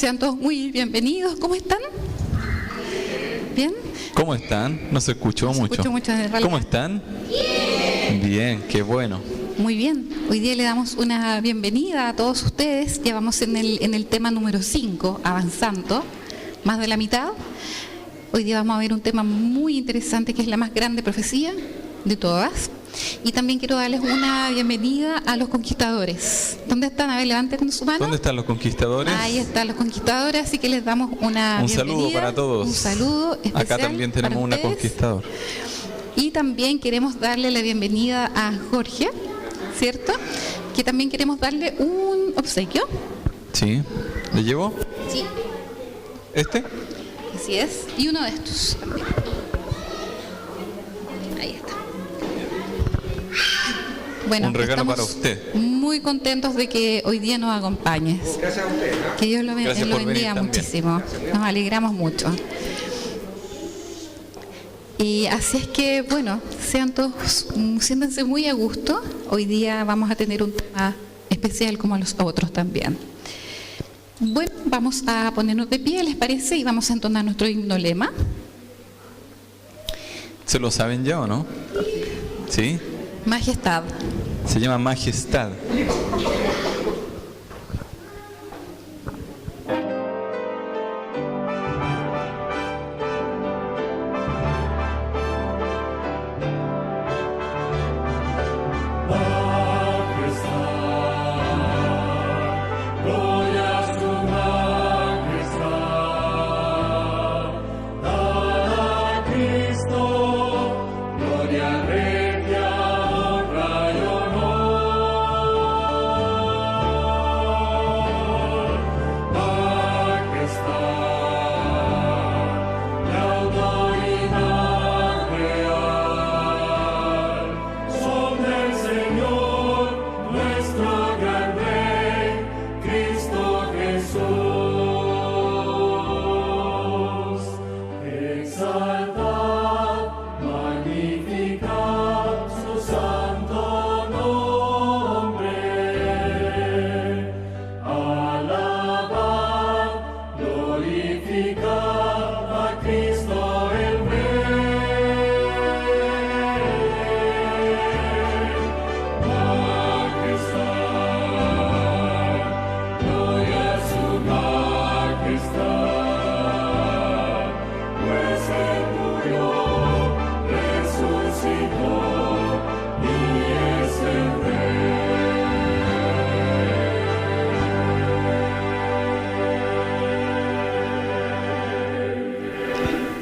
Sean todos muy bienvenidos. ¿Cómo están? ¿Bien? ¿Cómo están? No se escuchó mucho. ¿Cómo están? Bien, qué bueno. Muy bien. Hoy día le damos una bienvenida a todos ustedes. Ya vamos en el tema número 5, avanzando, más de la mitad. Hoy día vamos a ver un tema muy interesante que es la más grande profecía de todas. Y también quiero darles una bienvenida a los conquistadores. ¿Dónde están? A ver, levanten su mano. ¿Dónde están los conquistadores? Ahí están los conquistadores, así que les damos una bienvenida. Un saludo para todos. Un saludo especial. Acá también tenemos una conquistador. Y también queremos darle la bienvenida a Jorge, ¿cierto? Que también queremos darle un obsequio. Sí. ¿Le llevo? Sí. ¿Este? Así es. Y uno de estos también. Ahí está. Bueno, un regalo para usted. Muy contentos de que hoy día nos acompañes. Gracias a usted, ¿no? Que Dios lo bendiga muchísimo. Nos alegramos mucho. Y así es que, bueno, sean todos, siéntanse muy a gusto. Hoy día vamos a tener un tema especial como los otros también. Bueno, vamos a ponernos de pie, ¿les parece? Y vamos a entonar nuestro himno lema. ¿Se lo saben ya o no? ¿Sí? Majestad. Se llama Majestad.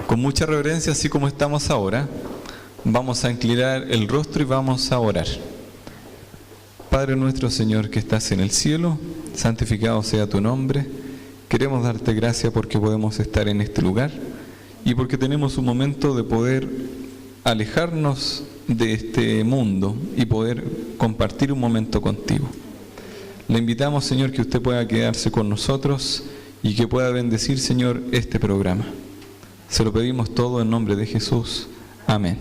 Con mucha reverencia, así como estamos ahora, vamos a inclinar el rostro y vamos a orar. Padre nuestro, Señor, que estás en el cielo, santificado sea tu nombre. Queremos darte gracias porque podemos estar en este lugar y porque tenemos un momento de poder alejarnos de este mundo y poder compartir un momento contigo. Le invitamos, Señor, que usted pueda quedarse con nosotros y que pueda bendecir, Señor, este programa. Se lo pedimos todo en nombre de Jesús. Amén.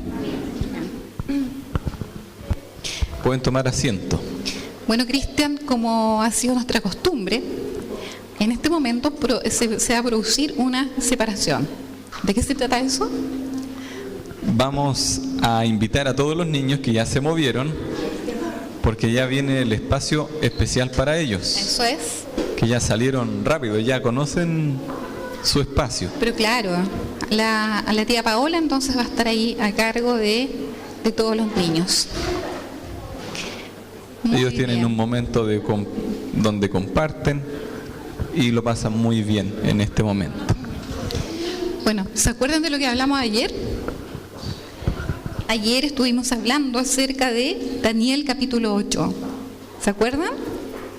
Pueden tomar asiento. Bueno, Cristian, como ha sido nuestra costumbre, en este momento se va a producir una separación. ¿De qué se trata eso? Vamos a invitar a todos los niños que ya se movieron, porque ya viene el espacio especial para ellos. Eso es. Que ya salieron rápido, ya conocen su espacio. Pero claro, la tía Paola entonces va a estar ahí a cargo de todos los niños. Ellos tienen un momento donde comparten y lo pasan muy bien en este momento. Bueno, ¿se acuerdan de lo que hablamos ayer? Ayer estuvimos hablando acerca de Daniel capítulo 8. ¿Se acuerdan?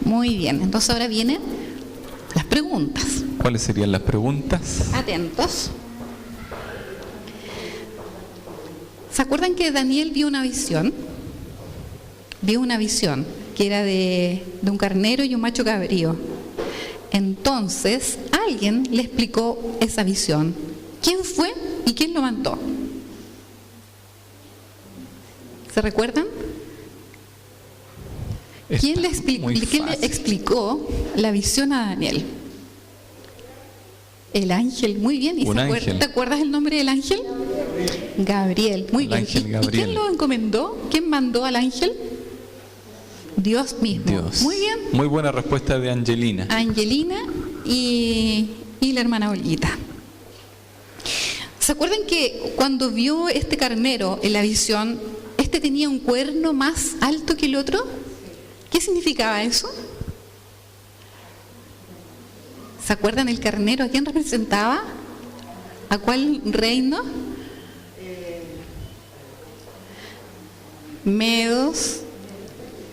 Muy bien, entonces ahora vienen las preguntas. ¿Cuáles serían las preguntas? Atentos. ¿Se acuerdan que Daniel vio una visión? Vio una visión que era de un carnero y un macho cabrío. Entonces, alguien le explicó esa visión. ¿Quién fue y quién lo mandó? ¿Se recuerdan? ¿Quién le explicó la visión a Daniel? El ángel, muy bien. ¿Y Un ángel. te acuerdas el nombre del ángel? Gabriel, muy El bien. ángel ¿Y Gabriel. quién lo encomendó? ¿Quién mandó al ángel? Dios mismo. Dios. Muy bien. Muy buena respuesta de Angelina. Angelina y la hermana Olguita. ¿Se acuerdan que cuando vio este carnero en la visión, este tenía un cuerno más alto que el otro? ¿Qué significaba eso? ¿Se acuerdan el carnero? ¿A quién representaba? ¿A cuál reino?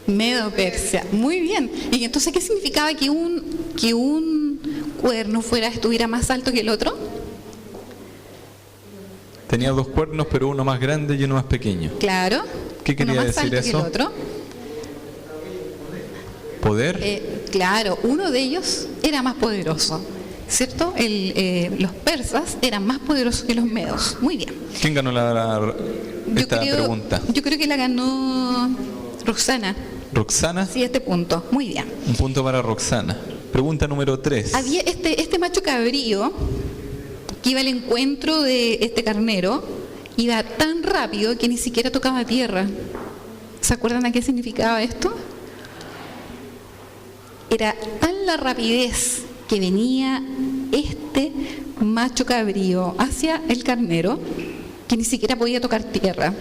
Medo-Persia. Muy bien. ¿Y entonces qué significaba que un cuerno estuviera más alto que el otro? Tenía 2 cuernos, pero uno más grande y uno más pequeño. Claro. ¿Qué quería uno más decir alto eso? Que el otro. ¿Poder? Claro, uno de ellos era más poderoso, ¿cierto? Los persas eran más poderosos que los medos. Muy bien. ¿Quién ganó esta pregunta? Yo creo que la ganó Roxana. ¿Roxana? Sí, este punto. Muy bien. Un punto para Roxana. Pregunta número 3. Había este macho cabrío que iba al encuentro de este carnero, iba tan rápido que ni siquiera tocaba tierra. ¿Se acuerdan a qué significaba esto? Era tan la rapidez que venía este macho cabrío hacia el carnero que ni siquiera podía tocar tierra.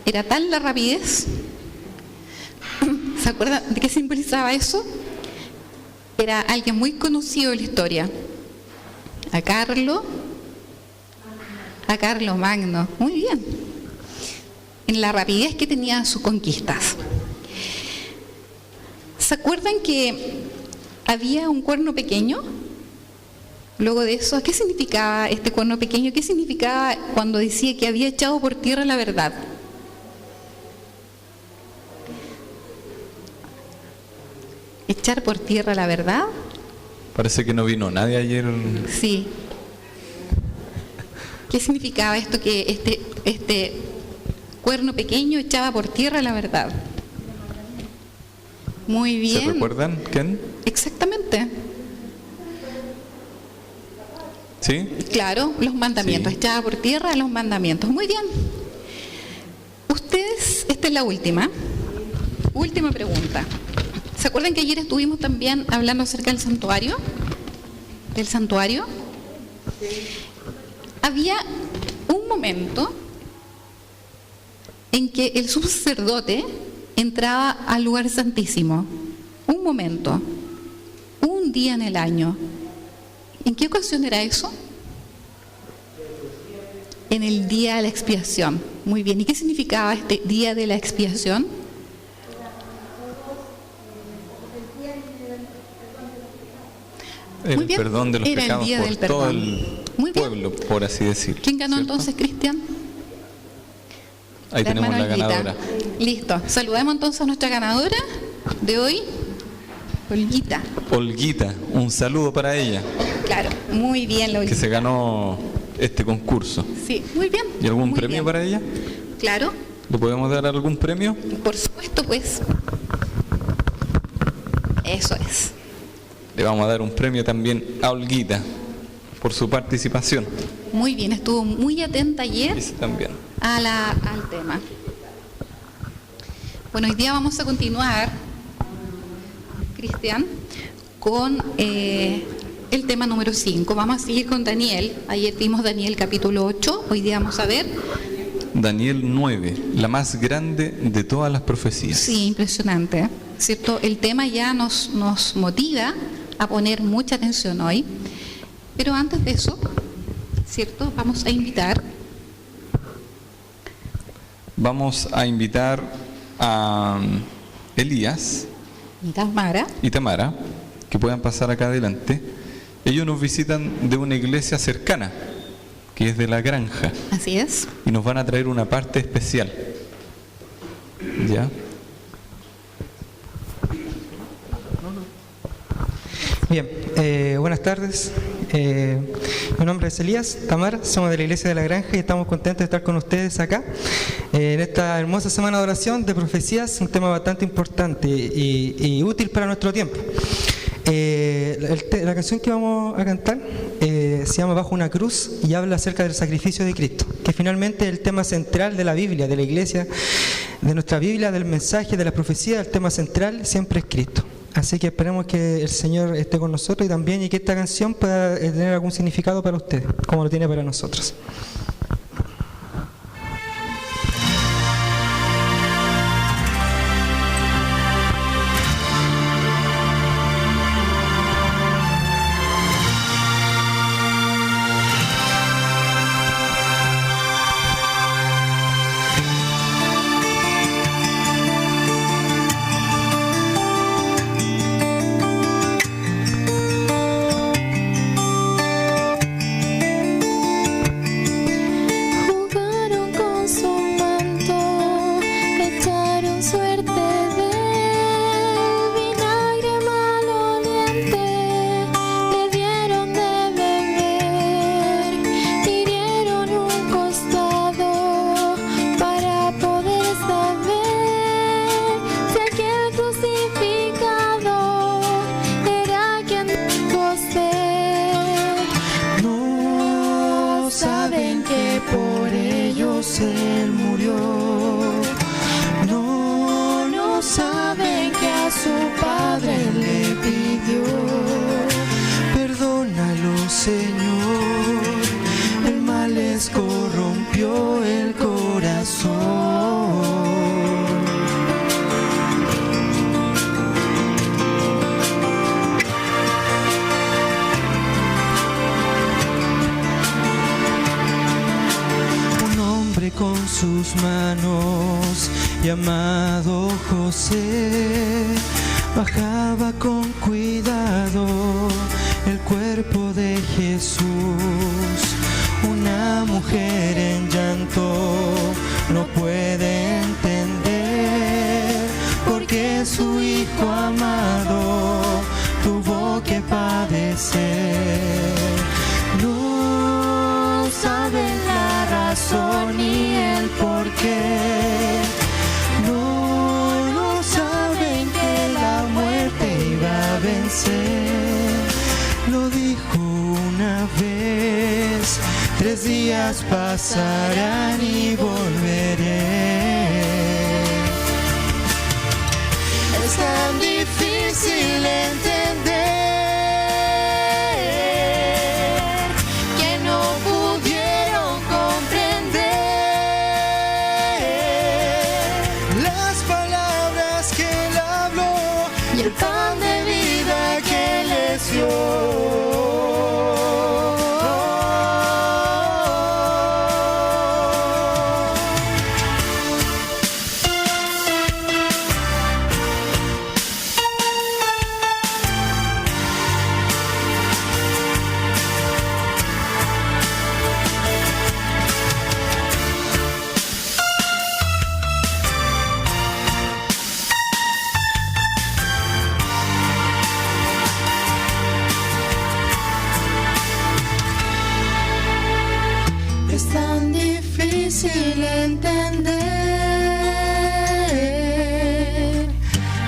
Era tal la rapidez. ¿Se acuerdan de qué simbolizaba eso? Era alguien muy conocido en la historia. A Carlo Magno. Muy bien. En la rapidez que tenía sus conquistas. ¿Se acuerdan que había un cuerno pequeño? Luego de eso, ¿qué significaba este cuerno pequeño? ¿Qué significaba cuando decía que había echado por tierra la verdad? ¿Echar por tierra la verdad? Parece que no vino nadie ayer. Sí. ¿Qué significaba esto que este cuerno pequeño echaba por tierra la verdad? Muy bien. ¿Se recuerdan, Ken? Exactamente. ¿Sí? Claro, los mandamientos. Sí. Echaba por tierra los mandamientos. Muy bien. Ustedes, esta es la última. Última pregunta. ¿Se acuerdan que ayer estuvimos también hablando acerca del santuario? ¿Del santuario? Había un momento en que el sumo sacerdote entraba al lugar santísimo. Un momento. Un día en el año. ¿En qué ocasión era eso? En el día de la expiación. Muy bien. ¿Y qué significaba este día de la expiación? El perdón de los era pecados el día por del todo perdón. el Muy bien. pueblo, por así decir. ¿Quién ganó ¿cierto? entonces, Cristian? Ahí tenemos la hermana Olguita. ganadora. Listo. Saludemos entonces a nuestra ganadora de hoy, Olguita. Olguita, un saludo para ella, Claro, muy bien, la que Olguita. se ganó este concurso. Sí, muy bien. ¿Y algún muy premio bien. para ella? Claro, ¿Le podemos dar algún premio? por supuesto, pues. Eso es. Le vamos a dar un premio también a Olguita por su participación. Muy bien, estuvo muy atenta ayer Ese también. al tema. Bueno, hoy día vamos a continuar, Cristian, con el tema número 5. Vamos a seguir con Daniel. Ayer vimos Daniel capítulo 8, hoy día vamos a ver. Daniel 9, la más grande de todas las profecías. Sí, impresionante, ¿cierto? El tema ya nos motiva a poner mucha atención hoy. Pero antes de eso, ¿cierto? Vamos a invitar a Elías y Tamara, que puedan pasar acá adelante. Ellos nos visitan de una iglesia cercana, que es de La Granja, Así es. y nos van a traer una parte especial. ¿Ya? Bien, buenas tardes. Mi nombre es Elías, Tamara, somos de la Iglesia de La Granja y estamos contentos de estar con ustedes acá en esta hermosa semana de oración de profecías, un tema bastante importante y útil para nuestro tiempo. La canción que vamos a cantar se llama Bajo una cruz y habla acerca del sacrificio de Cristo, que finalmente es el tema central de la Biblia, de la iglesia, de nuestra Biblia, del mensaje, de la profecía. El tema central siempre es Cristo. Así que esperemos que el Señor esté con nosotros y que esta canción pueda tener algún significado para ustedes, como lo tiene para nosotros. Él murió. No saben que a su Padre le pidió. Perdónalo, Señor, el mal les corrompió el corazón. Con sus manos, llamado José, bajaba con cuidado el cuerpo de Jesús. Una mujer en llanto no puede entender por qué su hijo amado tuvo que padecer. No saben la razón ni el por qué. No saben que la muerte iba a vencer. Lo dijo una vez, 3 días pasarán y volveré. Es tan difícil entender que no pudieron comprender las palabras que él habló y el pan de vida que les dio. Es tan difícil entender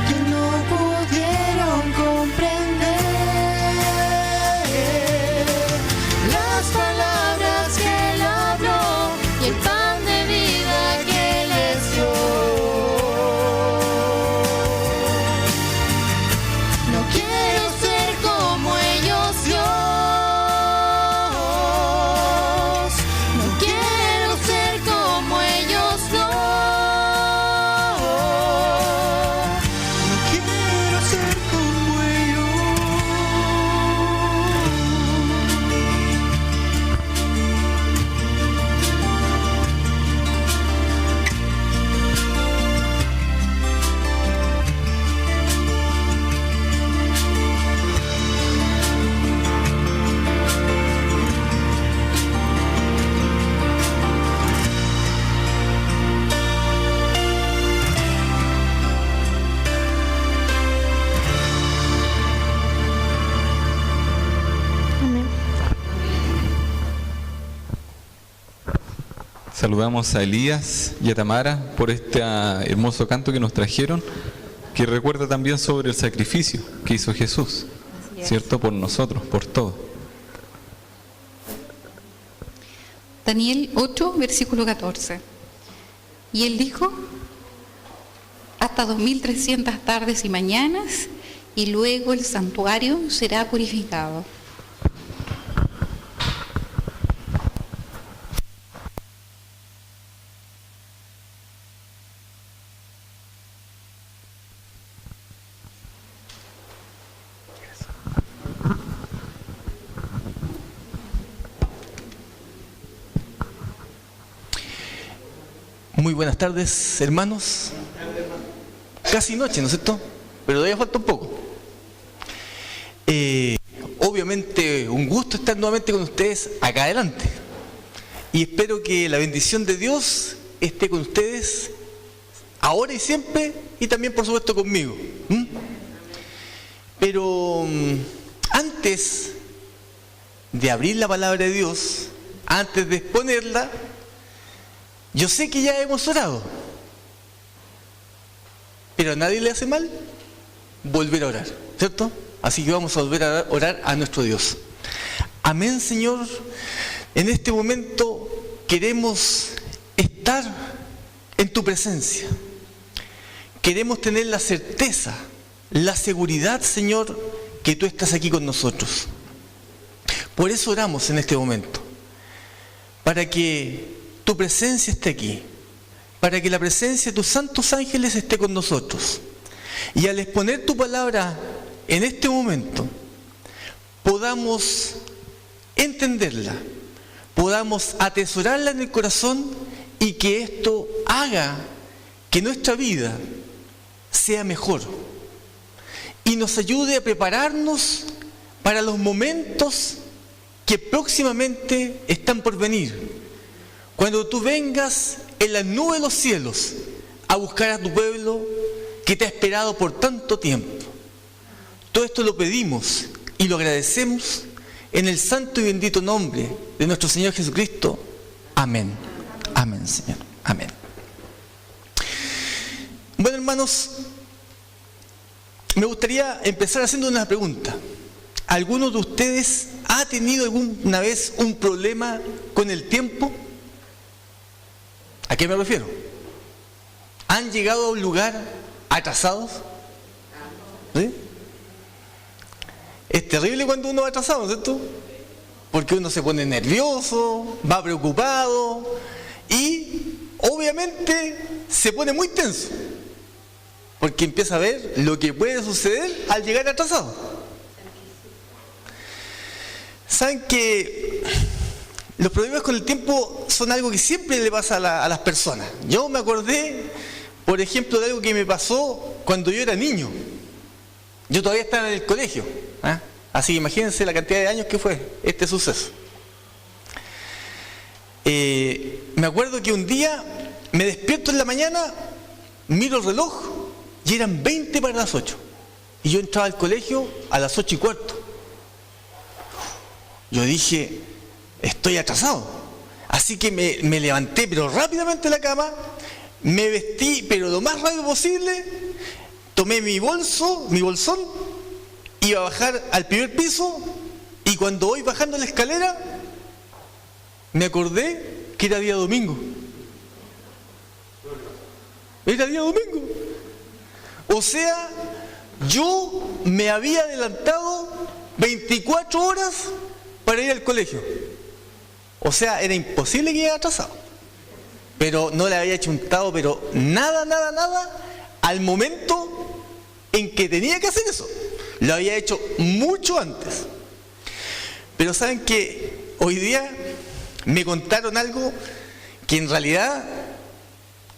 que no pudieron comprender las palabras que él habló y el pan de vida que les dio. No quiero ser como ellos, Dios. Saludamos a Elías y a Tamara por este hermoso canto que nos trajeron, que recuerda también sobre el sacrificio que hizo Jesús, ¿cierto? Por nosotros, por todo. Daniel 8, versículo 14. Y él dijo, hasta 2300 tardes y mañanas, y luego el santuario será purificado. Muy buenas tardes, hermanos. Casi noche, ¿no es cierto? Pero todavía falta un poco. Obviamente, un gusto estar nuevamente con ustedes acá adelante. Y espero que la bendición de Dios esté con ustedes ahora y siempre, y también, por supuesto, conmigo. Pero antes de abrir la palabra de Dios, antes de exponerla, yo sé que ya hemos orado, pero a nadie le hace mal volver a orar, ¿cierto? Así que vamos a volver a orar a nuestro Dios. Amén, Señor. En este momento queremos estar en tu presencia. Queremos tener la certeza, la seguridad, Señor, que tú estás aquí con nosotros. Por eso oramos en este momento, para que tu presencia esté aquí, para que la presencia de tus santos ángeles esté con nosotros. Y al exponer tu palabra en este momento, podamos entenderla, podamos atesorarla en el corazón, y que esto haga que nuestra vida sea mejor y nos ayude a prepararnos para los momentos que próximamente están por venir. Cuando tú vengas en las nubes de los cielos a buscar a tu pueblo que te ha esperado por tanto tiempo. Todo esto lo pedimos y lo agradecemos en el santo y bendito nombre de nuestro Señor Jesucristo. Amén. Amén, Señor. Amén. Bueno, hermanos, me gustaría empezar haciendo una pregunta. ¿Alguno de ustedes ha tenido alguna vez un problema con el tiempo? ¿A qué me refiero? ¿Han llegado a un lugar atrasados? ¿Sí? Es terrible cuando uno va atrasado, ¿cierto? Porque uno se pone nervioso, va preocupado y obviamente se pone muy tenso, porque empieza a ver lo que puede suceder al llegar atrasado. ¿Saben que los problemas con el tiempo son algo que siempre le pasa a las personas? Yo me acordé, por ejemplo, de algo que me pasó cuando yo era niño. Yo todavía estaba en el colegio, ¿eh? Así que imagínense la cantidad de años que fue este suceso. Me acuerdo que un día me despierto en la mañana, miro el reloj y eran 20 para las 8. Y yo entraba al colegio a las 8:15. Yo dije, estoy atrasado. Así que me levanté, pero rápidamente de la cama, me vestí, pero lo más rápido posible, tomé mi bolsón, iba a bajar al primer piso, y cuando voy bajando la escalera, me acordé que era día domingo. Era día domingo. O sea, yo me había adelantado 24 horas para ir al colegio. O sea, era imposible que llegara atrasado. Pero no le había chuntado, pero nada, al momento en que tenía que hacer eso. Lo había hecho mucho antes. Pero saben que hoy día me contaron algo que en realidad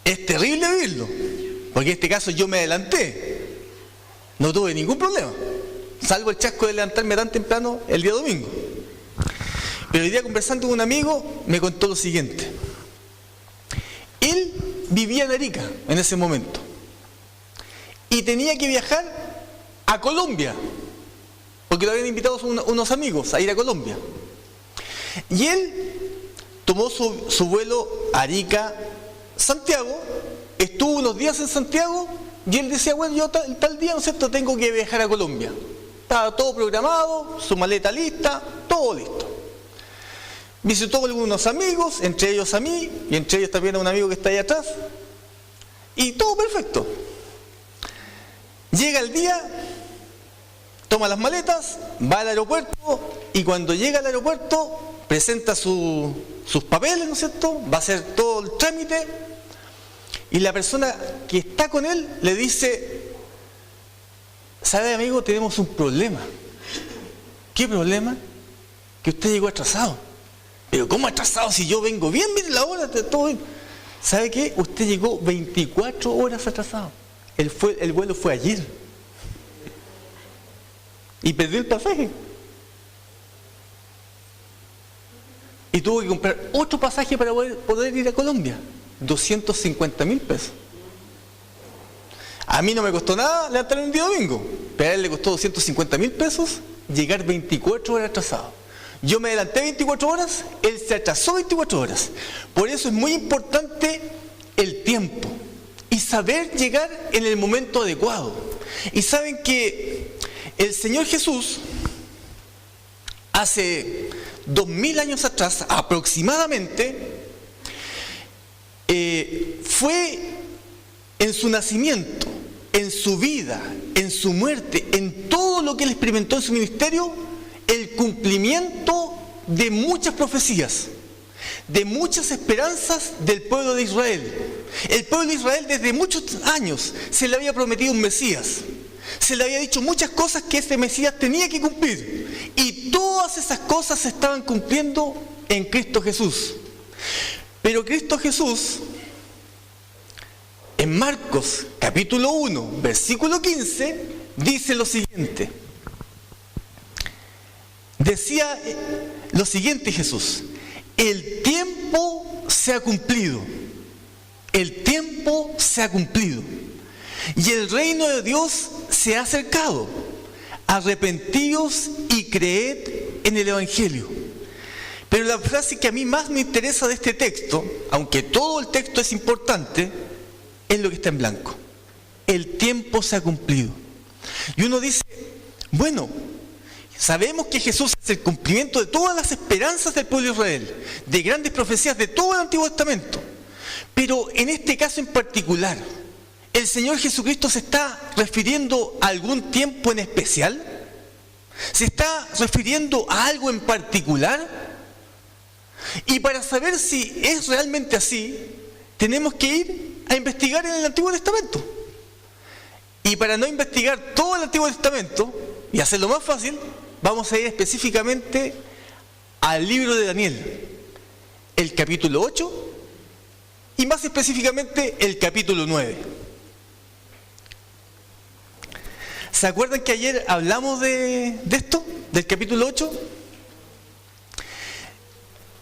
es terrible vivirlo. Porque en este caso yo me adelanté. No tuve ningún problema, salvo el chasco de levantarme tan temprano el día domingo. Pero hoy día, conversando con un amigo, me contó lo siguiente. Él vivía en Arica en ese momento y tenía que viajar a Colombia, porque lo habían invitado unos amigos a ir a Colombia. Y él tomó su vuelo Arica-Santiago, estuvo unos días en Santiago, y él decía, bueno, yo tal día, ¿no es cierto?, tengo que viajar a Colombia. Estaba todo programado, su maleta lista, todo listo. visitó a algunos amigos, entre ellos a mí, y entre ellos también a un amigo que está ahí atrás, y todo perfecto. Llega el día, toma las maletas, va al aeropuerto, y cuando llega al aeropuerto presenta sus papeles, ¿no es cierto? Va a hacer todo el trámite, y la persona que está con él le dice: ¿sabe, amigo? Tenemos un problema. ¿Qué problema? Que usted llegó atrasado. Pero ¿cómo atrasado si yo vengo bien? Mire la hora, todo bien. ¿Sabe qué? Usted llegó 24 horas atrasado. El vuelo fue ayer. Y perdió el pasaje. Y tuvo que comprar otro pasaje para poder ir a Colombia. 250.000 pesos. A mí no me costó nada levantar un día domingo, pero a él le costó 250.000 pesos llegar 24 horas atrasado. Yo me adelanté 24 horas, él se atrasó 24 horas. Por eso es muy importante el tiempo y saber llegar en el momento adecuado. Y saben que el Señor Jesús, hace 2000 años atrás aproximadamente, fue en su nacimiento, en su vida, en su muerte, en todo lo que él experimentó en su ministerio, el cumplimiento de muchas profecías, de muchas esperanzas del pueblo de Israel. El pueblo de Israel desde muchos años se le había prometido un Mesías, se le había dicho muchas cosas que ese Mesías tenía que cumplir, y todas esas cosas se estaban cumpliendo en Cristo Jesús. Pero Cristo Jesús, en Marcos capítulo 1, versículo 15, dice lo siguiente. Decía lo siguiente Jesús: el tiempo se ha cumplido, el tiempo se ha cumplido, y el reino de Dios se ha acercado. Arrepentíos y creed en el Evangelio. Pero la frase que a mí más me interesa de este texto, aunque todo el texto es importante, es lo que está en blanco. El tiempo se ha cumplido. Y uno dice, bueno, sabemos que Jesús es el cumplimiento de todas las esperanzas del pueblo de Israel, de grandes profecías de todo el Antiguo Testamento. Pero en este caso en particular, ¿el Señor Jesucristo se está refiriendo a algún tiempo en especial? ¿Se está refiriendo a algo en particular? Y para saber si es realmente así, tenemos que ir a investigar en el Antiguo Testamento. Y para no investigar todo el Antiguo Testamento y hacerlo más fácil, vamos a ir específicamente al libro de Daniel, el capítulo 8 y más específicamente el capítulo 9. ¿Se acuerdan que ayer hablamos de esto, del capítulo 8?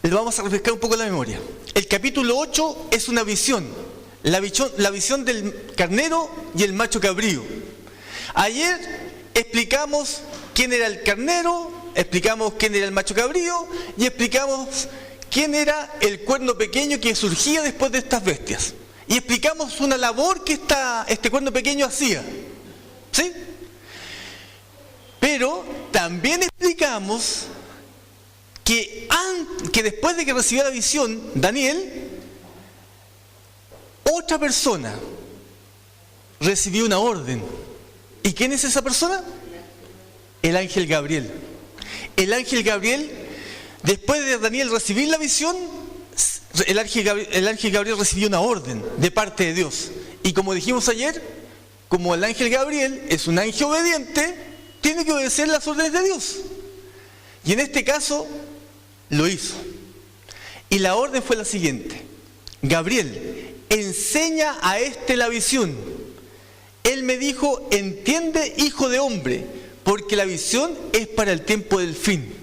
Les vamos a refrescar un poco la memoria. El capítulo 8 es una visión, la visión del carnero y el macho cabrío. Ayer explicamos quién era el carnero, explicamos quién era el macho cabrío y explicamos quién era el cuerno pequeño que surgía después de estas bestias. Y explicamos una labor que este cuerno pequeño hacía. ¿Sí? Pero también explicamos que después de que recibió la visión, Daniel, otra persona recibió una orden. ¿Y quién es esa persona? El ángel Gabriel. El ángel Gabriel, después de Daniel recibir la visión, el ángel Gabriel recibió una orden de parte de Dios. Y como dijimos ayer, como el ángel Gabriel es un ángel obediente, tiene que obedecer las órdenes de Dios. Y en este caso, lo hizo. Y la orden fue la siguiente: Gabriel, enseña a la visión. Él me dijo, entiende, hijo de hombre, porque la visión es para el tiempo del fin.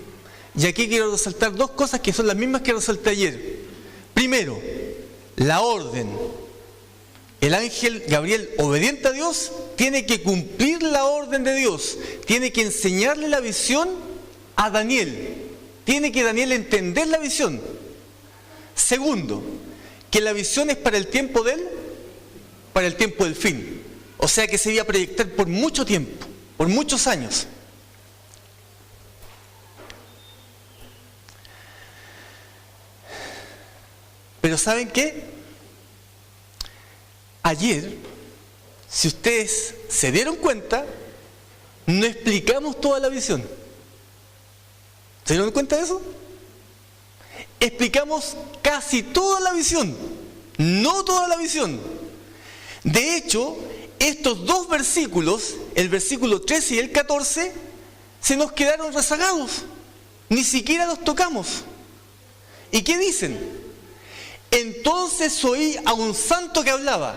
Y aquí quiero resaltar dos cosas que son las mismas que resalté ayer. Primero, la orden. El ángel Gabriel, obediente a Dios, tiene que cumplir la orden de Dios. Tiene que enseñarle la visión a Daniel. Tiene que Daniel entender la visión. Segundo, que la visión es para el tiempo del fin. O sea que se iba a proyectar por mucho tiempo, por muchos años. Pero ¿saben qué? Ayer, si ustedes se dieron cuenta, no explicamos toda la visión. ¿Se dieron cuenta de eso? Explicamos casi toda la visión, no toda la visión. De hecho, estos dos versículos, el versículo 13 y el 14, se nos quedaron rezagados. Ni siquiera los tocamos. ¿Y qué dicen? Entonces oí a un santo que hablaba,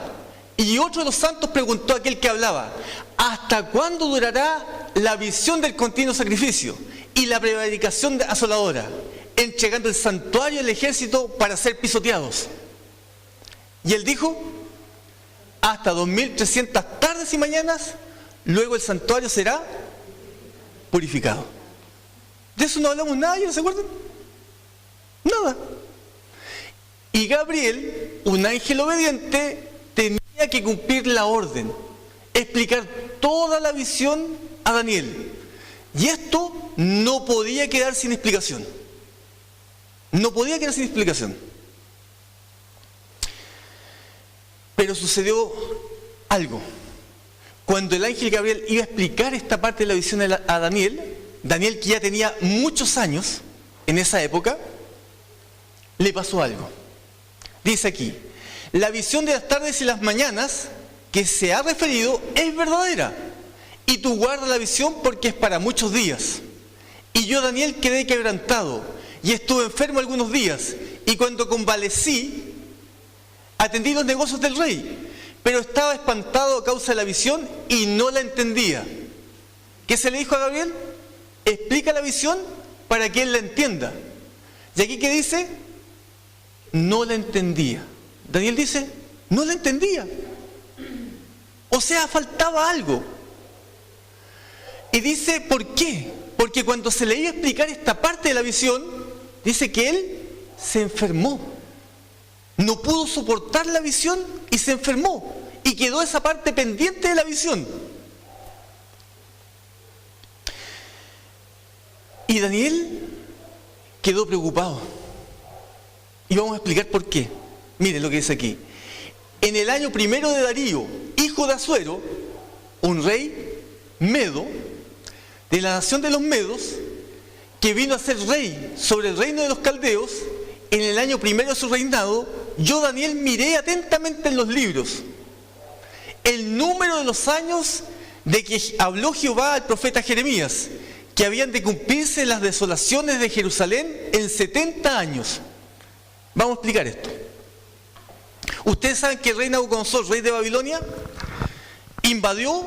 y otro de los santos preguntó a aquel que hablaba: ¿hasta cuándo durará la visión del continuo sacrificio y la prevaricación asoladora, entregando el santuario al ejército para ser pisoteados? Y él dijo: hasta 2300 tardes y mañanas, luego el santuario será purificado. De eso no hablamos nada, ¿ya no se acuerdan? Nada. Y Gabriel, un ángel obediente, tenía que cumplir la orden, explicar toda la visión a Daniel. Y esto no podía quedar sin explicación. No podía quedar sin explicación. Pero sucedió algo. Cuando el ángel Gabriel iba a explicar esta parte de la visión a Daniel, Daniel, que ya tenía muchos años en esa época, le pasó algo. Dice aquí: la visión de las tardes y las mañanas que se ha referido es verdadera, y tú guarda la visión porque es para muchos días. Y yo, Daniel, quedé quebrantado y estuve enfermo algunos días, y cuando convalecí, atendí los negocios del rey, pero estaba espantado a causa de la visión y no la entendía. ¿Qué se le dijo a Gabriel? Explica la visión para que él la entienda. Y aquí, ¿qué dice? No la entendía. Daniel dice, no la entendía. O sea, faltaba algo. Y dice, ¿por qué? Porque cuando se le iba a explicar esta parte de la visión, dice que él se enfermó. No pudo soportar la visión y se enfermó. Y quedó esa parte pendiente de la visión. Y Daniel quedó preocupado. Y vamos a explicar por qué. Miren lo que dice aquí. En el año primero de Darío, hijo de Asuero, un rey medo, de la nación de los medos, que vino a ser rey sobre el reino de los caldeos, en el año primero de su reinado, yo, Daniel, miré atentamente en los libros el número de los años de que habló Jehová al profeta Jeremías, que habían de cumplirse las desolaciones de Jerusalén en 70 años. Vamos a explicar esto. Ustedes saben que el rey Nabucodonosor, rey de Babilonia, invadió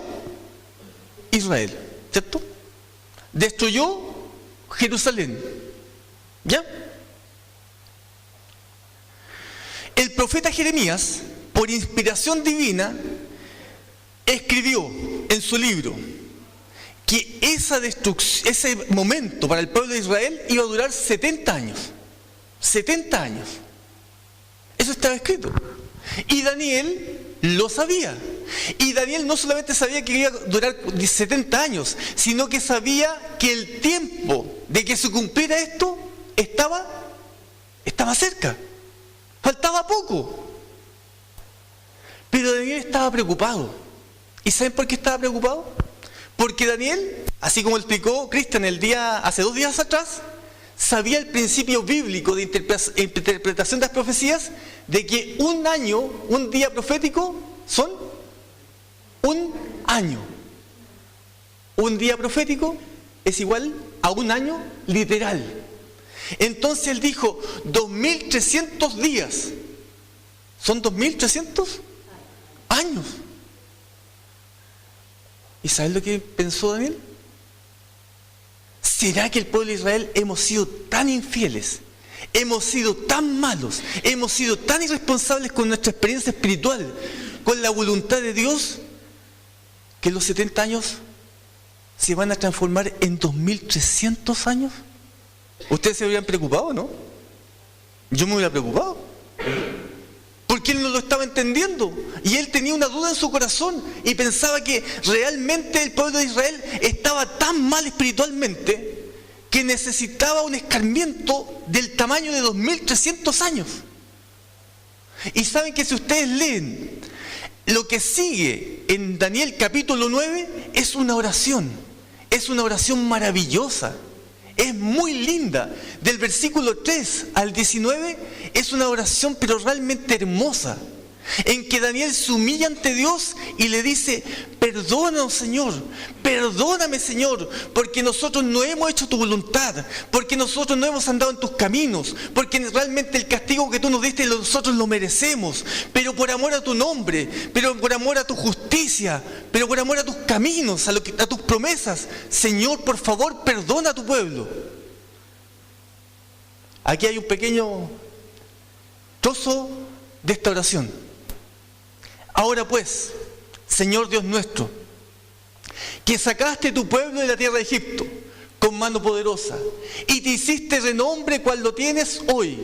Israel, ¿cierto? Destruyó Jerusalén, ¿ya? El profeta Jeremías, por inspiración divina, escribió en su libro que ese momento para el pueblo de Israel iba a durar 70 años. 70 años. Eso estaba escrito. Y Daniel lo sabía. Y Daniel no solamente sabía que iba a durar 70 años, sino que sabía que el tiempo de que se cumpliera esto estaba cerca. Faltaba poco. Pero Daniel estaba preocupado. ¿Y saben por qué estaba preocupado? Porque Daniel, así como explicó Cristian hace 2 días atrás, sabía el principio bíblico de interpretación de las profecías, de que un año, un día profético, son un año. Un día profético es igual a un año literal. Entonces él dijo, 2300 días son 2300 años. ¿Y sabes lo que pensó Daniel? ¿Será que el pueblo de Israel hemos sido tan infieles, hemos sido tan malos, hemos sido tan irresponsables con nuestra experiencia espiritual, con la voluntad de Dios, que los 70 años se van a transformar en 2300 años? ¿Ustedes se habrían preocupado, no? Yo me hubiera preocupado. Porque él no lo estaba entendiendo. Y él tenía una duda en su corazón y pensaba que realmente el pueblo de Israel estaba tan mal espiritualmente que necesitaba un escarmiento del tamaño de 2300 años. Y saben que si ustedes leen lo que sigue en Daniel capítulo 9, es una oración maravillosa, es muy linda. Del versículo 3 al 19 es una oración pero realmente hermosa, en que Daniel se humilla ante Dios y le dice: perdónanos, Señor, perdóname, Señor, porque nosotros no hemos hecho tu voluntad, porque nosotros no hemos andado en tus caminos, porque realmente el castigo que tú nos diste nosotros lo merecemos, pero por amor a tu nombre, pero por amor a tu justicia, pero por amor a tus caminos, a tus promesas, Señor, por favor, perdona a tu pueblo. Aquí hay un pequeño trozo de esta oración. Ahora pues, Señor Dios nuestro, que sacaste tu pueblo de la tierra de Egipto con mano poderosa y te hiciste renombre cual lo tienes hoy,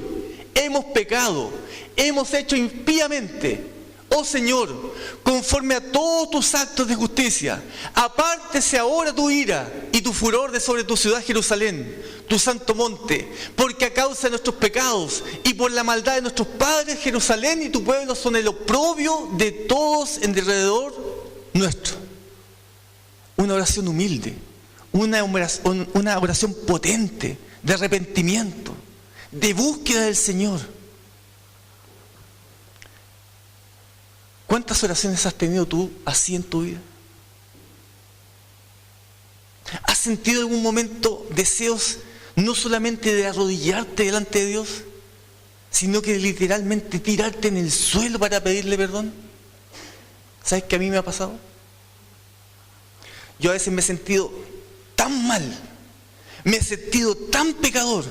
hemos pecado, hemos hecho impíamente. Oh Señor, conforme a todos tus actos de justicia, apártese ahora tu ira y tu furor de sobre tu ciudad Jerusalén, tu santo monte, porque a causa de nuestros pecados y por la maldad de nuestros padres, Jerusalén y tu pueblo son el oprobio de todos en derredor nuestro. Una oración humilde, una oración potente, de arrepentimiento, de búsqueda del Señor. ¿Cuántas oraciones has tenido tú así en tu vida? ¿Has sentido en algún momento deseos no solamente de arrodillarte delante de Dios, sino que literalmente tirarte en el suelo para pedirle perdón? ¿Sabes qué a mí me ha pasado? Yo a veces me he sentido tan mal, me he sentido tan pecador,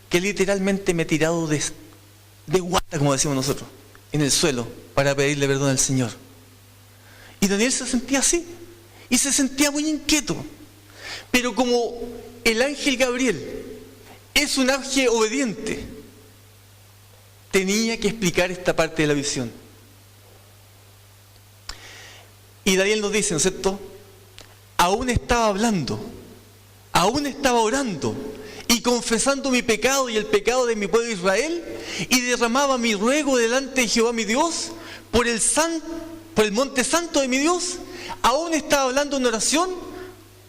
que literalmente me he tirado de guata, como decimos nosotros, en el suelo, para pedirle perdón al Señor. Y Daniel se sentía así, y se sentía muy inquieto. Pero como el ángel Gabriel es un ángel obediente, tenía que explicar esta parte de la visión. Y Daniel nos dice, ¿no es cierto? Aún estaba hablando, aún estaba orando y confesando mi pecado y el pecado de mi pueblo Israel, y derramaba mi ruego delante de Jehová mi Dios por el monte santo de mi Dios. Aún estaba hablando en oración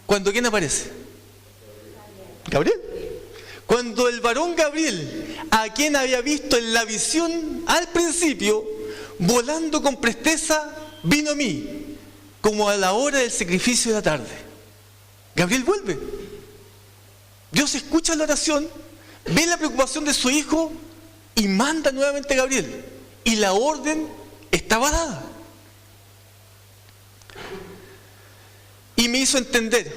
cuando ¿quién aparece? Gabriel. Cuando el varón Gabriel, a quien había visto en la visión al principio, volando con presteza, vino a mí, como a la hora del sacrificio de la tarde. Gabriel vuelve. Dios escucha la oración, ve la preocupación de su hijo y manda nuevamente a Gabriel. Y la orden estaba dada. Y me hizo entender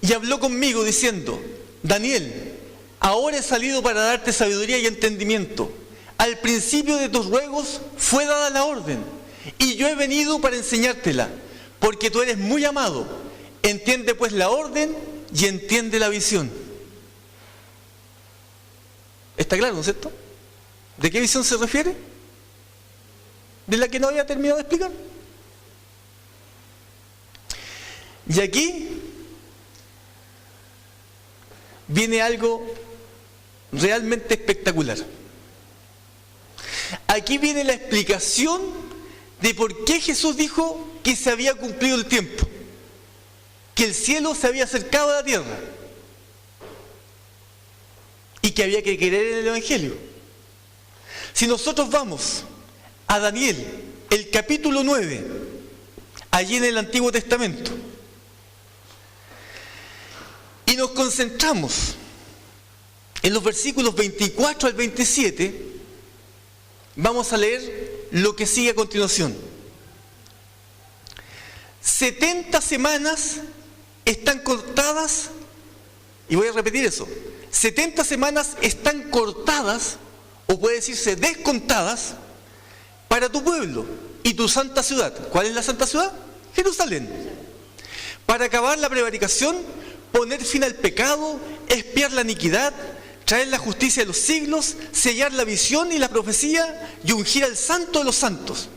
y habló conmigo diciendo: Daniel, ahora he salido para darte sabiduría y entendimiento. Al principio de tus ruegos fue dada la orden, y yo he venido para enseñártela, porque tú eres muy amado. Entiende pues la orden y entiende la visión. ¿Está claro, no es cierto? ¿De qué visión se refiere? De la que no había terminado de explicar. Y aquí viene algo realmente espectacular. Aquí viene la explicación de por qué Jesús dijo que se había cumplido el tiempo, que el cielo se había acercado a la tierra y que había que creer en el Evangelio. Si nosotros vamos a Daniel, el capítulo 9, allí en el Antiguo Testamento, y nos concentramos en los versículos 24 al 27, vamos a leer lo que sigue a continuación. 70 semanas están cortadas, y voy a repetir eso, 70 semanas están cortadas, o puede decirse descontadas, para tu pueblo y tu santa ciudad. ¿Cuál es la santa ciudad? Jerusalén. Para acabar la prevaricación, poner fin al pecado, expiar la iniquidad, traer la justicia de los siglos, sellar la visión y la profecía y ungir al santo de los santos.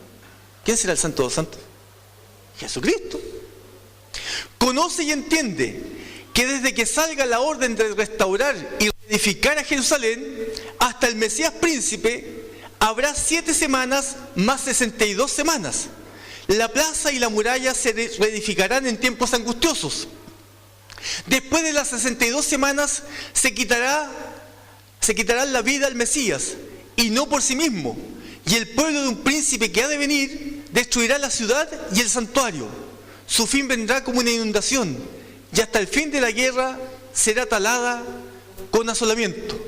¿Quién será el santo de los santos? Jesucristo. Conoce y entiende que desde que salga la orden de restaurar y reedificar a Jerusalén hasta el Mesías príncipe, Habrá 7 semanas más 62 semanas. La plaza y la muralla se reedificarán en tiempos angustiosos. Después de las 62 semanas se quitarán la vida al Mesías, y no por sí mismo. Y el pueblo de un príncipe que ha de venir destruirá la ciudad y el santuario. Su fin vendrá como una inundación, y hasta el fin de la guerra será talada con asolamiento.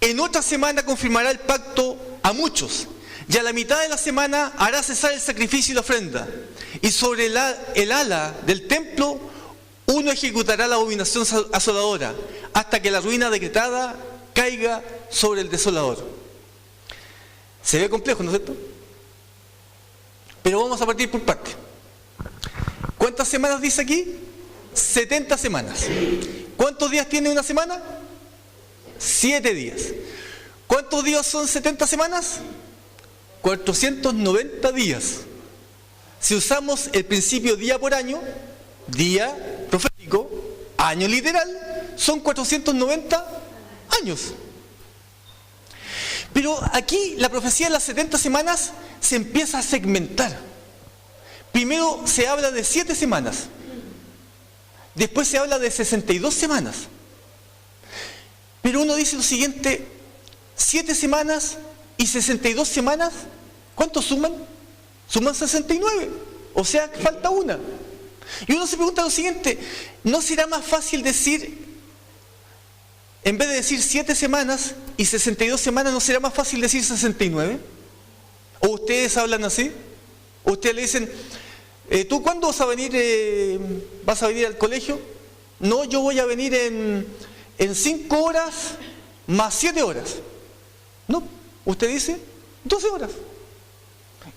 En otra semana confirmará el pacto a muchos, y a la mitad de la semana hará cesar el sacrificio y la ofrenda. Y sobre el ala del templo uno ejecutará la abominación asoladora, hasta que la ruina decretada caiga sobre el desolador. Se ve complejo, ¿no es cierto? Pero vamos a partir por partes. ¿Cuántas semanas dice aquí? 70 semanas. ¿Cuántos días tiene una semana? 7 días. ¿Cuántos días son 70 semanas? 490 días. Si usamos el principio día por año, día profético, año literal, son 490 años. Pero aquí la profecía de las 70 semanas se empieza a segmentar. Primero se habla de 7 semanas. Después se habla de 62 semanas. Pero uno dice lo siguiente: 7 semanas y 62 semanas, ¿cuánto suman? Suman 69. O sea, falta una. Y uno se pregunta lo siguiente: ¿no será más fácil decir, en vez de decir 7 semanas y 62 semanas, no será más fácil decir 69? ¿O ustedes hablan así? ¿O ustedes le dicen, ¿tú cuándo vas a venir al colegio? No, yo voy a venir en 5 horas más 7 horas. No, usted dice 12 horas.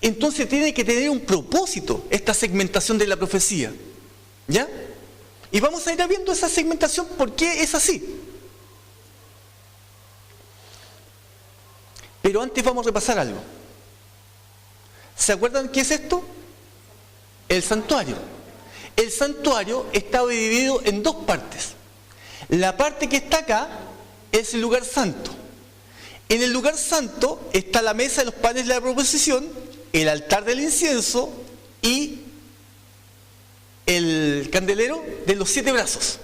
Entonces tiene que tener un propósito esta segmentación de la profecía. ¿Ya? Y vamos a ir viendo esa segmentación, por qué es así. Pero antes vamos a repasar algo. ¿Se acuerdan qué es esto? El santuario. El santuario estaba dividido en 2 partes. La parte que está acá es el lugar santo. En el lugar santo está la mesa de los panes de la proposición, el altar del incienso y el candelero de los 7 brazos.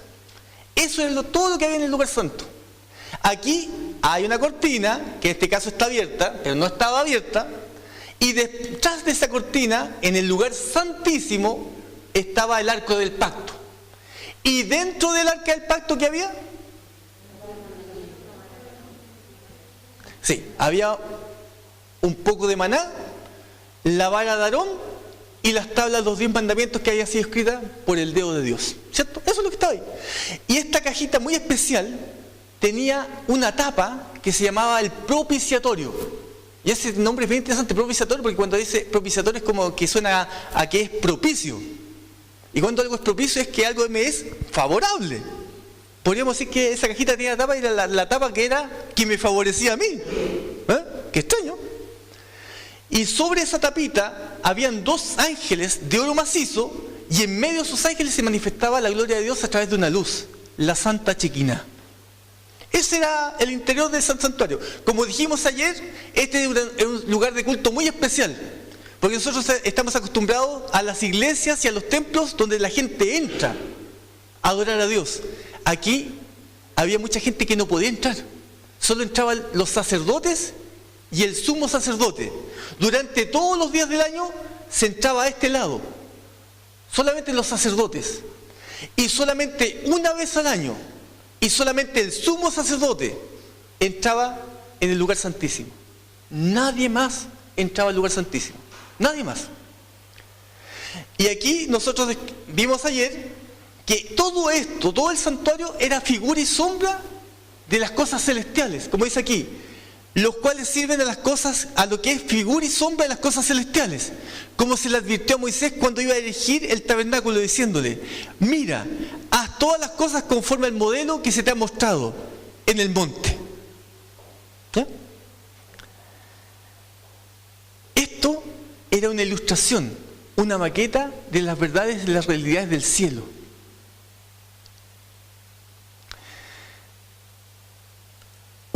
Eso es todo lo que había en el lugar santo. Aquí hay una cortina, que en este caso está abierta, pero no estaba abierta, y detrás de esa cortina, en el lugar santísimo, estaba el arco del pacto. Y dentro del arca del pacto, ¿qué había? Sí, había un poco de maná, la vara de Aarón y las tablas de los 10 mandamientos que había sido escritas por el dedo de Dios. ¿Cierto? Eso es lo que estaba ahí. Y esta cajita muy especial tenía una tapa que se llamaba el propiciatorio. Y ese nombre es bien interesante, propiciatorio, porque cuando dice propiciatorio es como que suena a que es propicio. Y cuando algo es propicio es que algo me es favorable. Podríamos decir que esa cajita tenía tapa y era la tapa que me favorecía a mí. Qué extraño. Y sobre esa tapita habían 2 ángeles de oro macizo, y en medio de esos ángeles se manifestaba la gloria de Dios a través de una luz, la Santa Shekinah. Ese era el interior del santuario. Como dijimos ayer, este es un lugar de culto muy especial, porque nosotros estamos acostumbrados a las iglesias y a los templos donde la gente entra a adorar a Dios. Aquí había mucha gente que no podía entrar. Solo entraban los sacerdotes y el sumo sacerdote. Durante todos los días del año se entraba a este lado. Solamente los sacerdotes. Y solamente una vez al año, y solamente el sumo sacerdote entraba en el lugar santísimo. Nadie más entraba al lugar santísimo. Nadie más. Y aquí nosotros vimos ayer que todo esto, todo el santuario era figura y sombra de las cosas celestiales, como dice aquí, los cuales sirven a lo que es figura y sombra de las cosas celestiales, como se le advirtió a Moisés cuando iba a erigir el tabernáculo, diciéndole: mira, haz todas las cosas conforme al modelo que se te ha mostrado en el monte. ¿Ya? Esto era una ilustración, una maqueta de las verdades, de las realidades del cielo.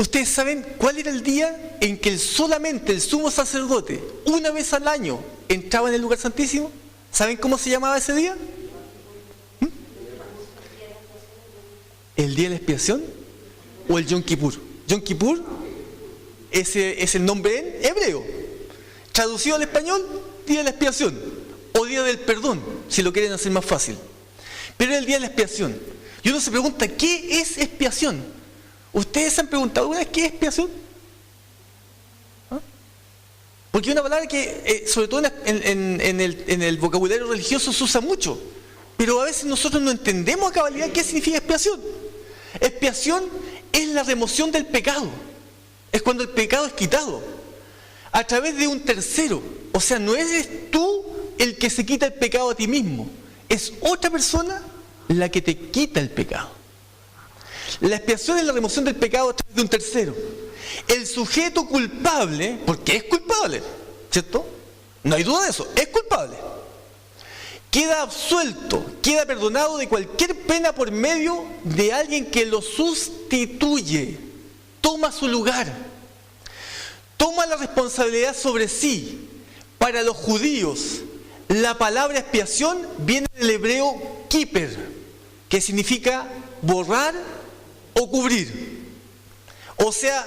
¿Ustedes saben cuál era el día en que solamente el sumo sacerdote, una vez al año, entraba en el lugar santísimo? ¿Saben cómo se llamaba ese día? ¿El día de la expiación o el Yom Kippur? Yom Kippur es el nombre en hebreo. Traducido al español, día de la expiación o día del perdón, si lo quieren hacer más fácil. Pero era el día de la expiación. Y uno se pregunta, ¿qué es expiación? ¿Ustedes se han preguntado alguna vez qué es expiación? ¿Ah? Porque es una palabra que, sobre todo en el vocabulario religioso, se usa mucho. Pero a veces nosotros no entendemos a cabalidad qué significa expiación. Expiación es la remoción del pecado. Es cuando el pecado es quitado a través de un tercero. O sea, no eres tú el que se quita el pecado a ti mismo. Es otra persona la que te quita el pecado. La expiación es la remoción del pecado a través de un tercero. El sujeto culpable, porque es culpable, ¿cierto? No hay duda de eso, es culpable. Queda absuelto, queda perdonado de cualquier pena por medio de alguien que lo sustituye, toma su lugar, toma la responsabilidad sobre sí. Para los judíos, la palabra expiación viene del hebreo kiper, que significa borrar o cubrir. O sea,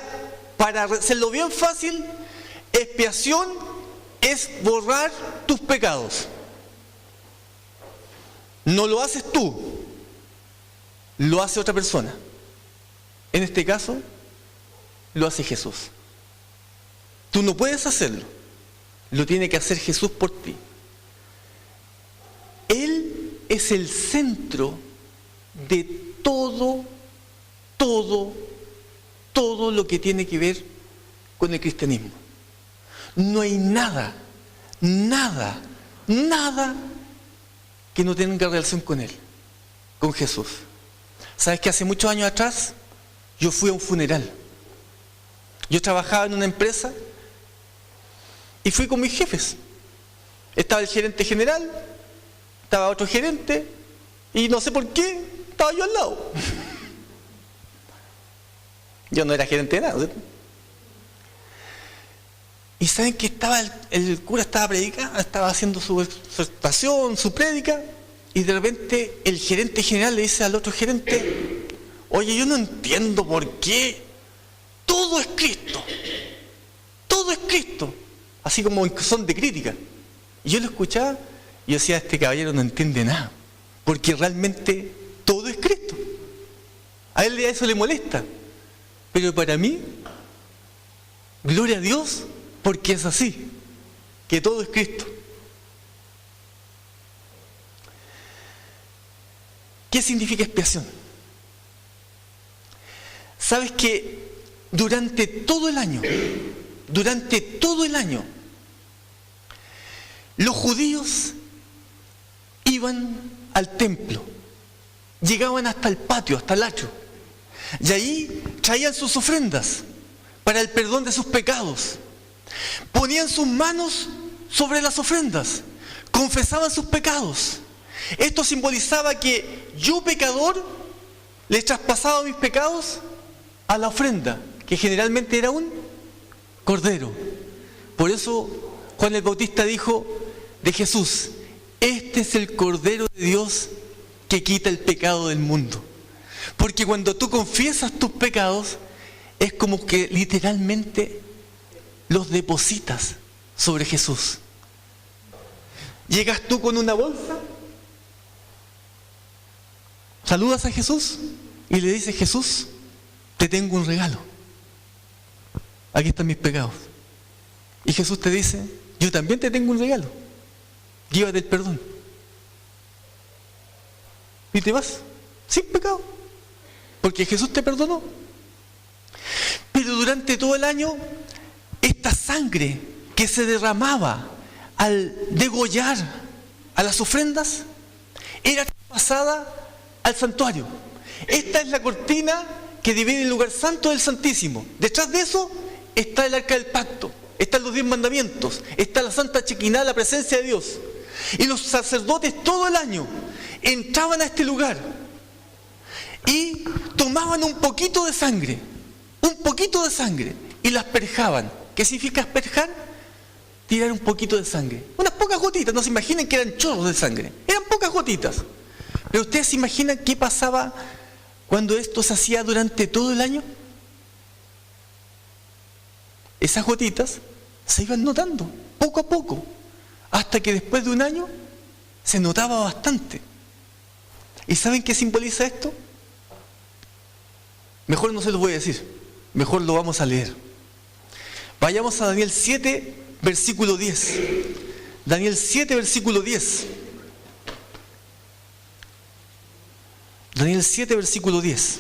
para hacerlo bien fácil, expiación es borrar tus pecados. No lo haces tú, lo hace otra persona. En este caso, lo hace Jesús. Tú no puedes hacerlo, lo tiene que hacer Jesús por ti. Él es el centro de todo lo que tiene que ver con el cristianismo. No hay nada que no tenga relación con Él, con Jesús. ¿Sabes que hace muchos años atrás yo fui a un funeral? Yo trabajaba en una empresa y fui con mis jefes. Estaba el gerente general, estaba otro gerente y no sé por qué estaba yo al lado. Yo no era gerente de nada, ¿cierto? Y saben que el cura estaba predicando, estaba haciendo su exhortación, su prédica, y de repente el gerente general le dice al otro gerente: oye, yo no entiendo por qué todo es Cristo, así como en son de crítica. Y yo lo escuchaba y yo decía: este caballero no entiende nada, porque realmente todo es Cristo. A él eso le molesta, pero para mí, gloria a Dios, porque es así, que todo es Cristo. ¿Qué significa expiación? ¿Sabes que durante todo el año, los judíos iban al templo, llegaban hasta el patio, hasta el atrio, y ahí traían sus ofrendas para el perdón de sus pecados? Ponían sus manos sobre las ofrendas, confesaban sus pecados. Esto simbolizaba que yo, pecador, le traspasaba mis pecados a la ofrenda, que generalmente era un cordero. Por eso Juan el Bautista dijo de Jesús: este es el Cordero de Dios que quita el pecado del mundo. Porque cuando tú confiesas tus pecados, es como que literalmente los depositas sobre Jesús. Llegas tú con una bolsa, saludas a Jesús y le dices: Jesús, te tengo un regalo. Aquí están mis pecados. Y Jesús te dice: yo también te tengo un regalo. Llévate el perdón. Y te vas sin pecado, porque Jesús te perdonó. Pero durante todo el año, esta sangre que se derramaba al degollar a las ofrendas era pasada al santuario. Esta es la cortina que divide el lugar santo del Santísimo. Detrás de eso está el Arca del Pacto, están los 10 mandamientos, está la Santa Shekinah, la presencia de Dios. Y los sacerdotes todo el año entraban a este lugar y tomaban un poquito de sangre un poquito de sangre y la asperjaban. ¿Qué significa asperjar? Tirar un poquito de sangre. Unas pocas gotitas, no se imaginen que eran chorros de sangre. Eran pocas gotitas. Pero ustedes se imaginan qué pasaba cuando esto se hacía durante todo el año. Esas gotitas se iban notando poco a poco, hasta que después de un año se notaba bastante. ¿Y saben qué simboliza esto? Mejor no se los voy a decir, mejor lo vamos a leer. Vayamos a Daniel 7, versículo 10. Daniel 7, versículo 10. Daniel 7, versículo 10.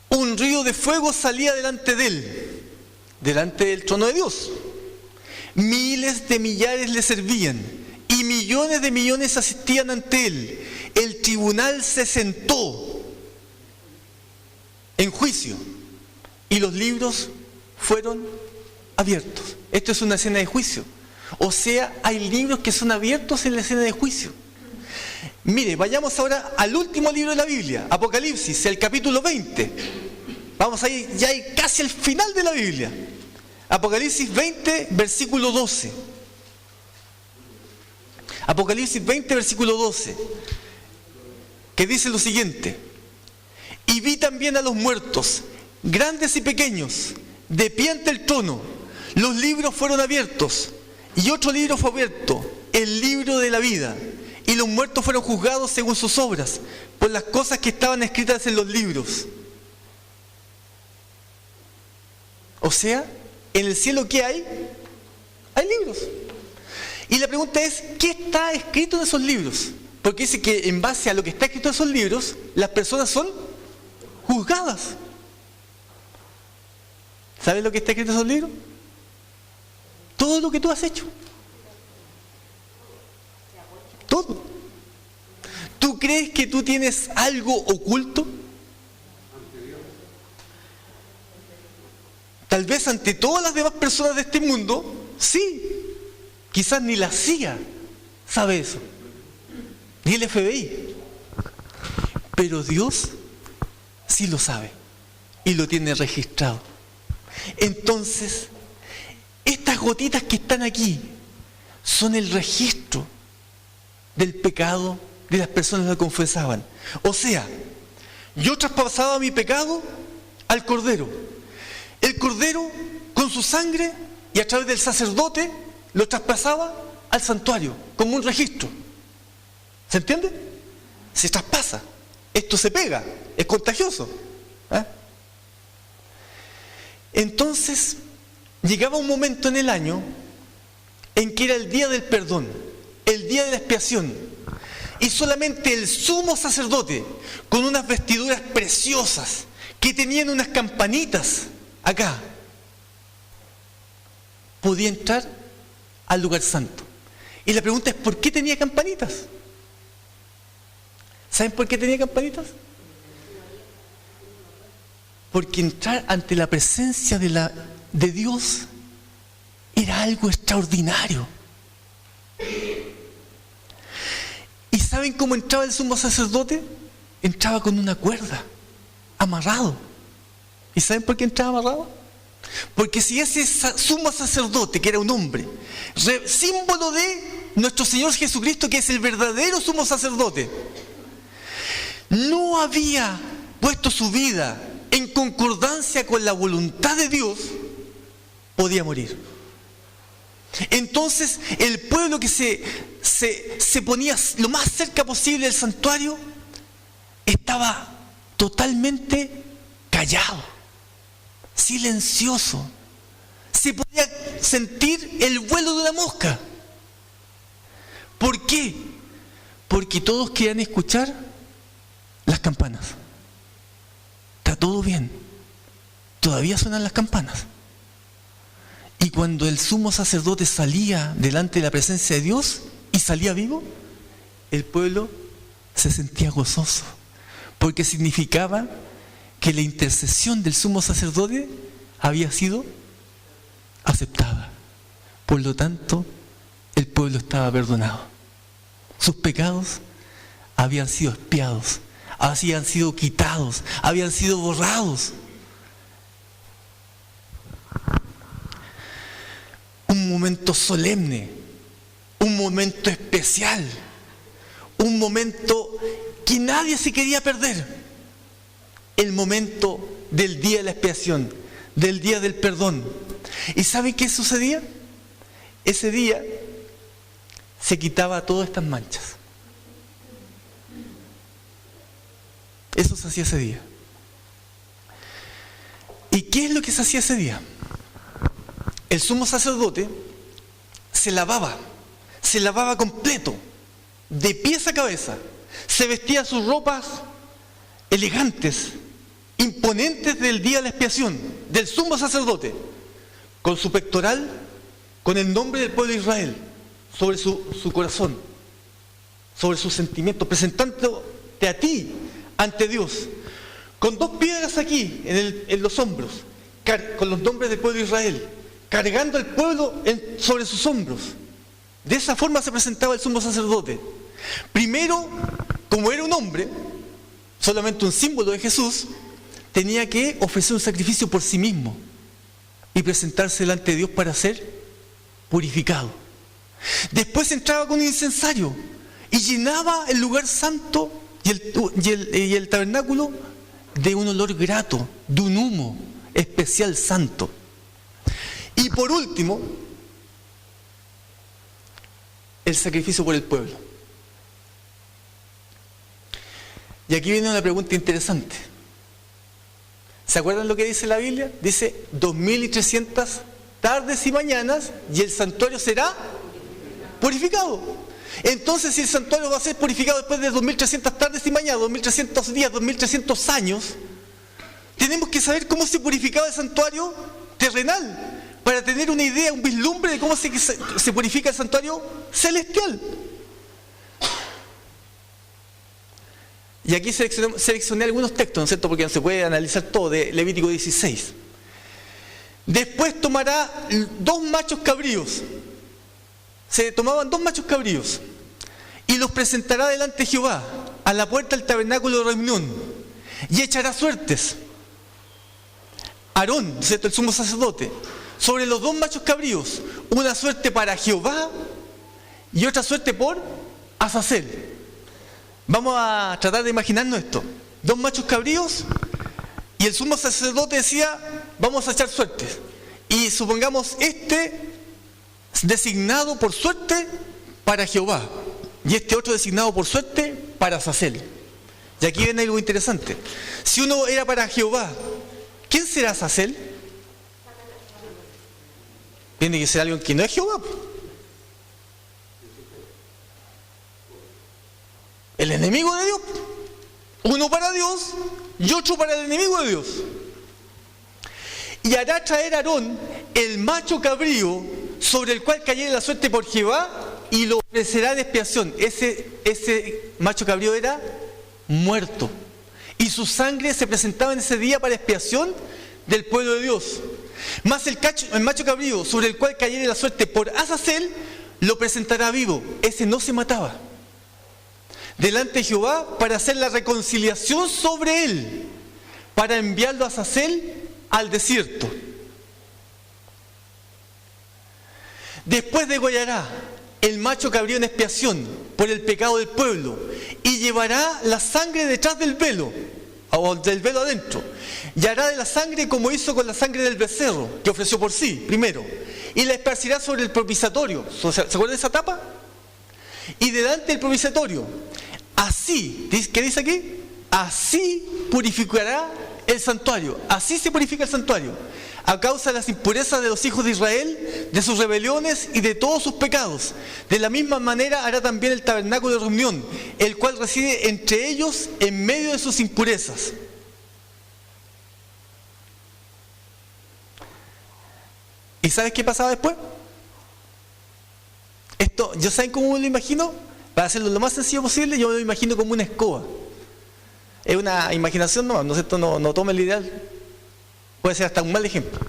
Un río de fuego salía delante de él, delante del trono de Dios. Miles de millares le servían y millones de millones asistían ante él. El tribunal se sentó en juicio y los libros fueron abiertos. Esto es una escena de juicio. O sea, hay libros que son abiertos en la escena de juicio. Mire, vayamos ahora al último libro de la Biblia, Apocalipsis, el capítulo 20. Vamos a ir ya casi al final de la Biblia. Apocalipsis 20, versículo 12. Apocalipsis 20, versículo 12. Que dice lo siguiente: y vi también a los muertos, grandes y pequeños, de pie ante el trono. Los libros fueron abiertos, y otro libro fue abierto, el libro de la vida. Y los muertos fueron juzgados según sus obras, por las cosas que estaban escritas en los libros. O sea, en el cielo, ¿qué hay? Hay libros. Y la pregunta es, ¿qué está escrito en esos libros? Porque dice que en base a lo que está escrito en esos libros, las personas son juzgadas. ¿Sabes lo que está escrito en esos libros? Todo lo que tú has hecho. Todo. ¿Tú crees que tú tienes algo oculto? Tal vez ante todas las demás personas de este mundo, sí. Quizás ni la CIA sabe eso, ni el FBI. Pero Dios sí lo sabe y lo tiene registrado. Entonces, estas gotitas que están aquí son el registro del pecado de las personas que confesaban. O sea, yo traspasaba mi pecado al Cordero. El Cordero, con su sangre y a través del sacerdote, lo traspasaba al santuario, como un registro. ¿Se entiende? Se traspasa. Esto se pega, es contagioso. Entonces, llegaba un momento en el año en que era el día del perdón, el día de la expiación, y solamente el sumo sacerdote, con unas vestiduras preciosas, que tenían unas campanitas acá, podía entrar al lugar santo. Y la pregunta es, ¿por qué tenía campanitas? ¿Saben por qué tenía campanitas? Porque entrar ante la presencia de Dios era algo extraordinario. ¿Y saben cómo entraba el sumo sacerdote? Entraba con una cuerda, amarrado. ¿Y saben por qué entraba amarrado? Porque si ese sumo sacerdote, que era un hombre, símbolo de nuestro Señor Jesucristo, que es el verdadero sumo sacerdote, no había puesto su vida en concordancia con la voluntad de Dios, podía morir. Entonces el pueblo que se ponía lo más cerca posible del santuario estaba totalmente callado, silencioso. Se podía sentir el vuelo de una mosca. ¿Por qué? Porque todos querían escuchar las campanas. Está todo bien, todavía suenan las campanas. Y cuando el sumo sacerdote salía delante de la presencia de Dios y salía vivo, el pueblo se sentía gozoso, porque significaba que la intercesión del sumo sacerdote había sido aceptada. Por lo tanto, el pueblo estaba perdonado. sus pecados habían sido expiados, habían sido quitados, habían sido borrados. Un momento solemne, un momento especial, un momento que nadie se quería perder. El momento del día de la expiación, del día del perdón. ¿Y saben qué sucedía? Ese día se quitaba todas estas manchas. Eso se hacía ese día. ¿Y qué es lo que se hacía ese día? El sumo sacerdote se lavaba completo, de pies a cabeza, se vestía sus ropas elegantes, imponentes del día de la expiación, del sumo sacerdote, con su pectoral, con el nombre del pueblo de Israel, sobre su corazón, sobre sus sentimientos, presentándote a ti ante Dios, con 2 piedras aquí en los hombros, con los nombres del pueblo de Israel, cargando al pueblo sobre sus hombros. De esa forma se presentaba el sumo sacerdote. Primero, como era un hombre, solamente un símbolo de Jesús, tenía que ofrecer un sacrificio por sí mismo y presentarse delante de Dios para ser purificado. Después entraba con un incensario y llenaba el lugar santo y el tabernáculo de un olor grato, de un humo especial santo. Y por último, el sacrificio por el pueblo. Y aquí viene una pregunta interesante. ¿Se acuerdan lo que dice la Biblia? Dice 2300 tardes y mañanas y el santuario será purificado. Entonces, si el santuario va a ser purificado después de 2300 tardes y mañanas, 2300 días, 2300 años, tenemos que saber cómo se purificaba el santuario terrenal para tener una idea, un vislumbre de cómo se purifica el santuario celestial. Y aquí seleccioné algunos textos, ¿no es cierto? Porque no se puede analizar todo, de Levítico 16. Después tomará 2 machos cabríos. Se tomaban 2 machos cabríos y los presentará delante de Jehová a la puerta del tabernáculo de reunión y echará suertes. Aarón, ¿no es cierto?, el sumo sacerdote, sobre los 2 machos cabríos, una suerte para Jehová y otra suerte por Azazel. Vamos a tratar de imaginarnos esto. 2 machos cabríos y el sumo sacerdote decía, vamos a echar suertes. Y supongamos designado por suerte para Jehová y este otro designado por suerte para Azazel. Y aquí viene algo interesante. Si uno era para Jehová, ¿quién será Azazel? Tiene que ser alguien que no es Jehová. El enemigo de Dios. Uno para Dios y otro para el enemigo de Dios. Y hará traer a Aarón el macho cabrío sobre el cual cayera la suerte por Jehová y lo ofrecerá en expiación. Ese macho cabrío era muerto y su sangre se presentaba en ese día para expiación del pueblo de Dios. Mas el macho cabrío sobre el cual cayera la suerte por Azazel lo presentará vivo. Ese no se mataba delante de Jehová para hacer la reconciliación sobre él, para enviarlo a Azazel al desierto. Después degollará el macho cabrío en expiación por el pecado del pueblo y llevará la sangre detrás del velo, o del velo adentro, y hará de la sangre como hizo con la sangre del becerro que ofreció por sí primero, y la esparcirá sobre el propiciatorio. ¿Se acuerdan de esa tapa? Y delante del propiciatorio. Así, ¿qué dice aquí? Así purificará el santuario. Así se purifica el santuario, a causa de las impurezas de los hijos de Israel, de sus rebeliones y de todos sus pecados. De la misma manera hará también el tabernáculo de reunión, el cual reside entre ellos en medio de sus impurezas. ¿Y sabes qué pasaba después? Esto, ¿yo saben cómo me lo imagino? Para hacerlo lo más sencillo posible, yo me lo imagino como una escoba. Es una imaginación, no es cierto, no tome el ideal. Puede ser hasta un mal ejemplo.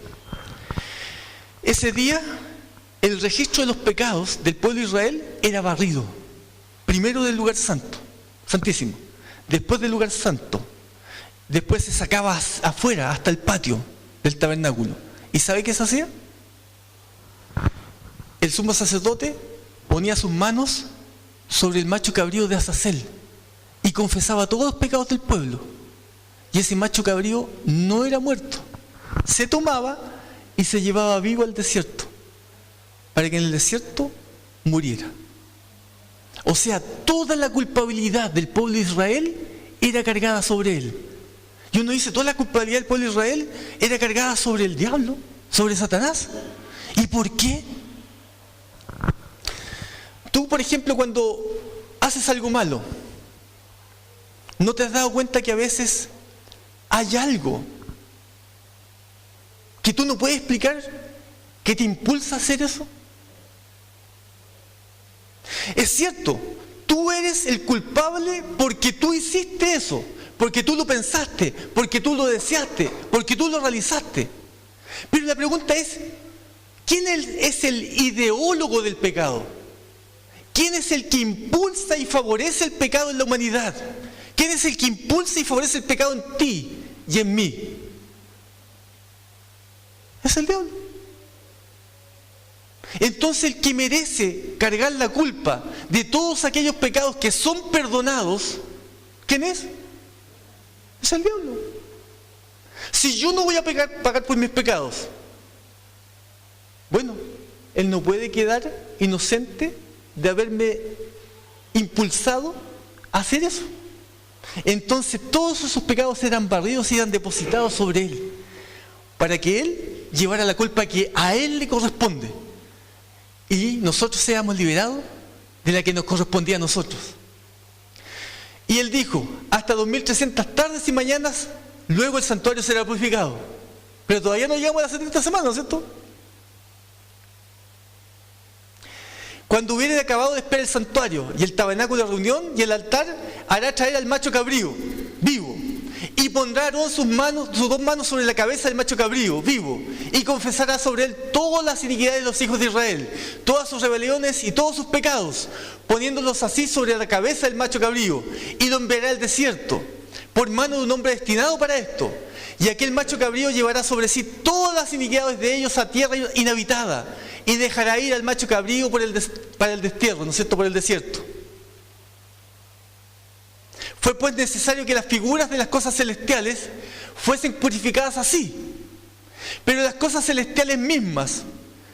Ese día, el registro de los pecados del pueblo de Israel era barrido. primero del lugar santo, santísimo, después del lugar santo, después se sacaba afuera hasta el patio del tabernáculo. ¿Y sabe qué se hacía? El sumo sacerdote ponía sus manos sobre el macho cabrío de Azazel y confesaba todos los pecados del pueblo. Y ese macho cabrío no era muerto, se tomaba y se llevaba vivo al desierto, para que en el desierto muriera. O sea, toda la culpabilidad del pueblo de Israel era cargada sobre él. Y uno dice, toda la culpabilidad del pueblo de Israel era cargada sobre el diablo, sobre Satanás. ¿Y por qué? Tú, por ejemplo, cuando haces algo malo, ¿no te has dado cuenta que a veces hay algo que tú no puedes explicar que te impulsa a hacer eso? Es cierto, tú eres el culpable porque tú hiciste eso, porque tú lo pensaste, porque tú lo deseaste, porque tú lo realizaste. Pero la pregunta es, ¿quién es el ideólogo del pecado? ¿Quién es el que impulsa y favorece el pecado en la humanidad? ¿Quién es el que impulsa y favorece el pecado en ti y en mí? Es el diablo. Entonces el que merece cargar la culpa de todos aquellos pecados que son perdonados, ¿quién es? Es el diablo. Si yo no voy a pagar por mis pecados, bueno, él no puede quedar inocente de haberme impulsado a hacer eso. Entonces todos esos pecados eran barridos y eran depositados sobre él, para que él llevara la culpa que a él le corresponde y nosotros seamos liberados de la que nos correspondía a nosotros. Y él dijo, hasta 2300 tardes y mañanas, luego el santuario será purificado. Pero todavía no llegamos a las 70 semanas, ¿no es cierto? Cuando hubiere acabado de esperar el santuario y el tabernáculo de reunión y el altar, hará traer al macho cabrío vivo, y pondrá a Aarón sus dos manos sobre la cabeza del macho cabrío vivo, y confesará sobre él todas las iniquidades de los hijos de Israel, todas sus rebeliones y todos sus pecados, poniéndolos así sobre la cabeza del macho cabrío, y lo enviará al desierto, por mano de un hombre destinado para esto. Y aquel macho cabrío llevará sobre sí todas las iniquidades de ellos a tierra inhabitada, y dejará ir al macho cabrío para el destierro, ¿no es cierto?, por el desierto. Fue pues necesario que las figuras de las cosas celestiales fuesen purificadas así. Pero las cosas celestiales mismas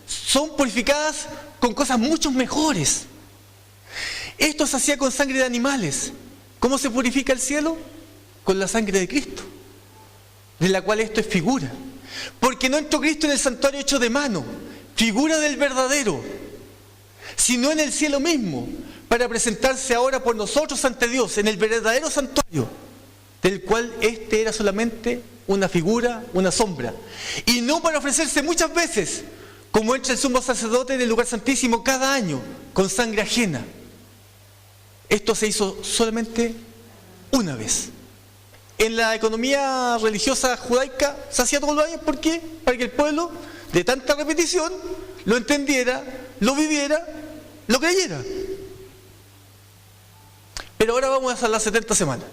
son purificadas con cosas mucho mejores. Esto se hacía con sangre de animales. ¿Cómo se purifica el cielo? Con la sangre de Cristo, de la cual esto es figura. Porque no entró Cristo en el santuario hecho de mano, figura del verdadero, sino en el cielo mismo, para presentarse ahora por nosotros ante Dios en el verdadero santuario, del cual este era solamente una figura, una sombra, y no para ofrecerse muchas veces, como entra el sumo sacerdote en el lugar santísimo cada año, con sangre ajena. Esto se hizo solamente una vez. En la economía religiosa judaica se hacía todos los años. ¿Por qué? Para que el pueblo, de tanta repetición, lo entendiera, lo viviera, lo creyera. Pero ahora vamos a las 70 semanas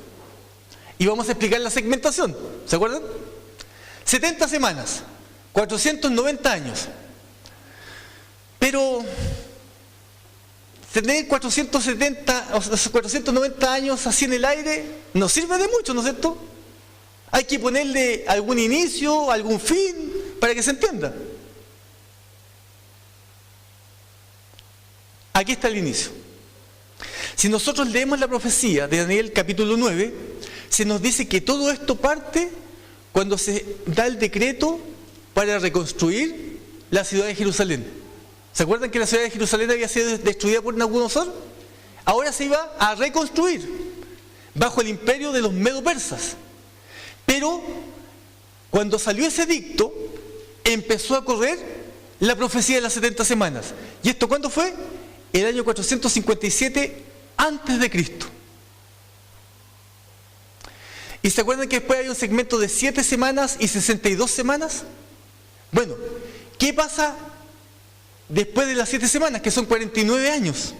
y vamos a explicar la segmentación. ¿Se acuerdan? 70 semanas, 490 años. Pero tener 490 años así en el aire no sirve de mucho, ¿no es cierto? Hay que ponerle algún inicio, algún fin, para que se entienda. Aquí está el inicio. Si nosotros leemos la profecía de Daniel capítulo 9, se nos dice que todo esto parte cuando se da el decreto para reconstruir la ciudad de Jerusalén. ¿Se acuerdan que la ciudad de Jerusalén había sido destruida por Nabucodonosor? Ahora se iba a reconstruir bajo el imperio de los medo-persas. Pero cuando salió ese edicto, empezó a correr la profecía de las 70 semanas. ¿Y esto cuándo fue? El año 457 antes de Cristo. ¿Y se acuerdan que después hay un segmento de 7 semanas y 62 semanas? Bueno, ¿qué pasa después de las 7 semanas, que son 49 años?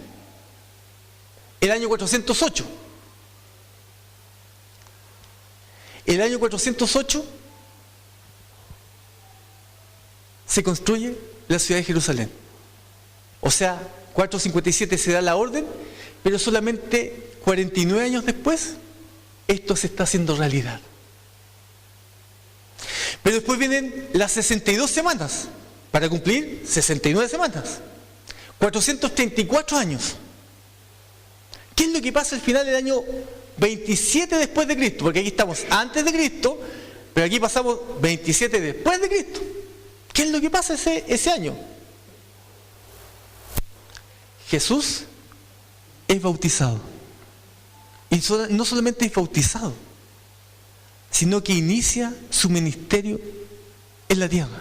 el año 408. El año 408 se construye la ciudad de Jerusalén. O sea, 457 se da la orden, pero solamente 49 años después esto se está haciendo realidad. Pero después vienen las 62 semanas para cumplir 69 semanas. 434 años. ¿Qué es lo que pasa al final del año 27 después de Cristo? Porque aquí estamos antes de Cristo, pero aquí pasamos 27 después de Cristo. ¿Qué es lo que pasa ese año? Jesús es bautizado. Y no solamente es bautizado, sino que inicia su ministerio en la tierra.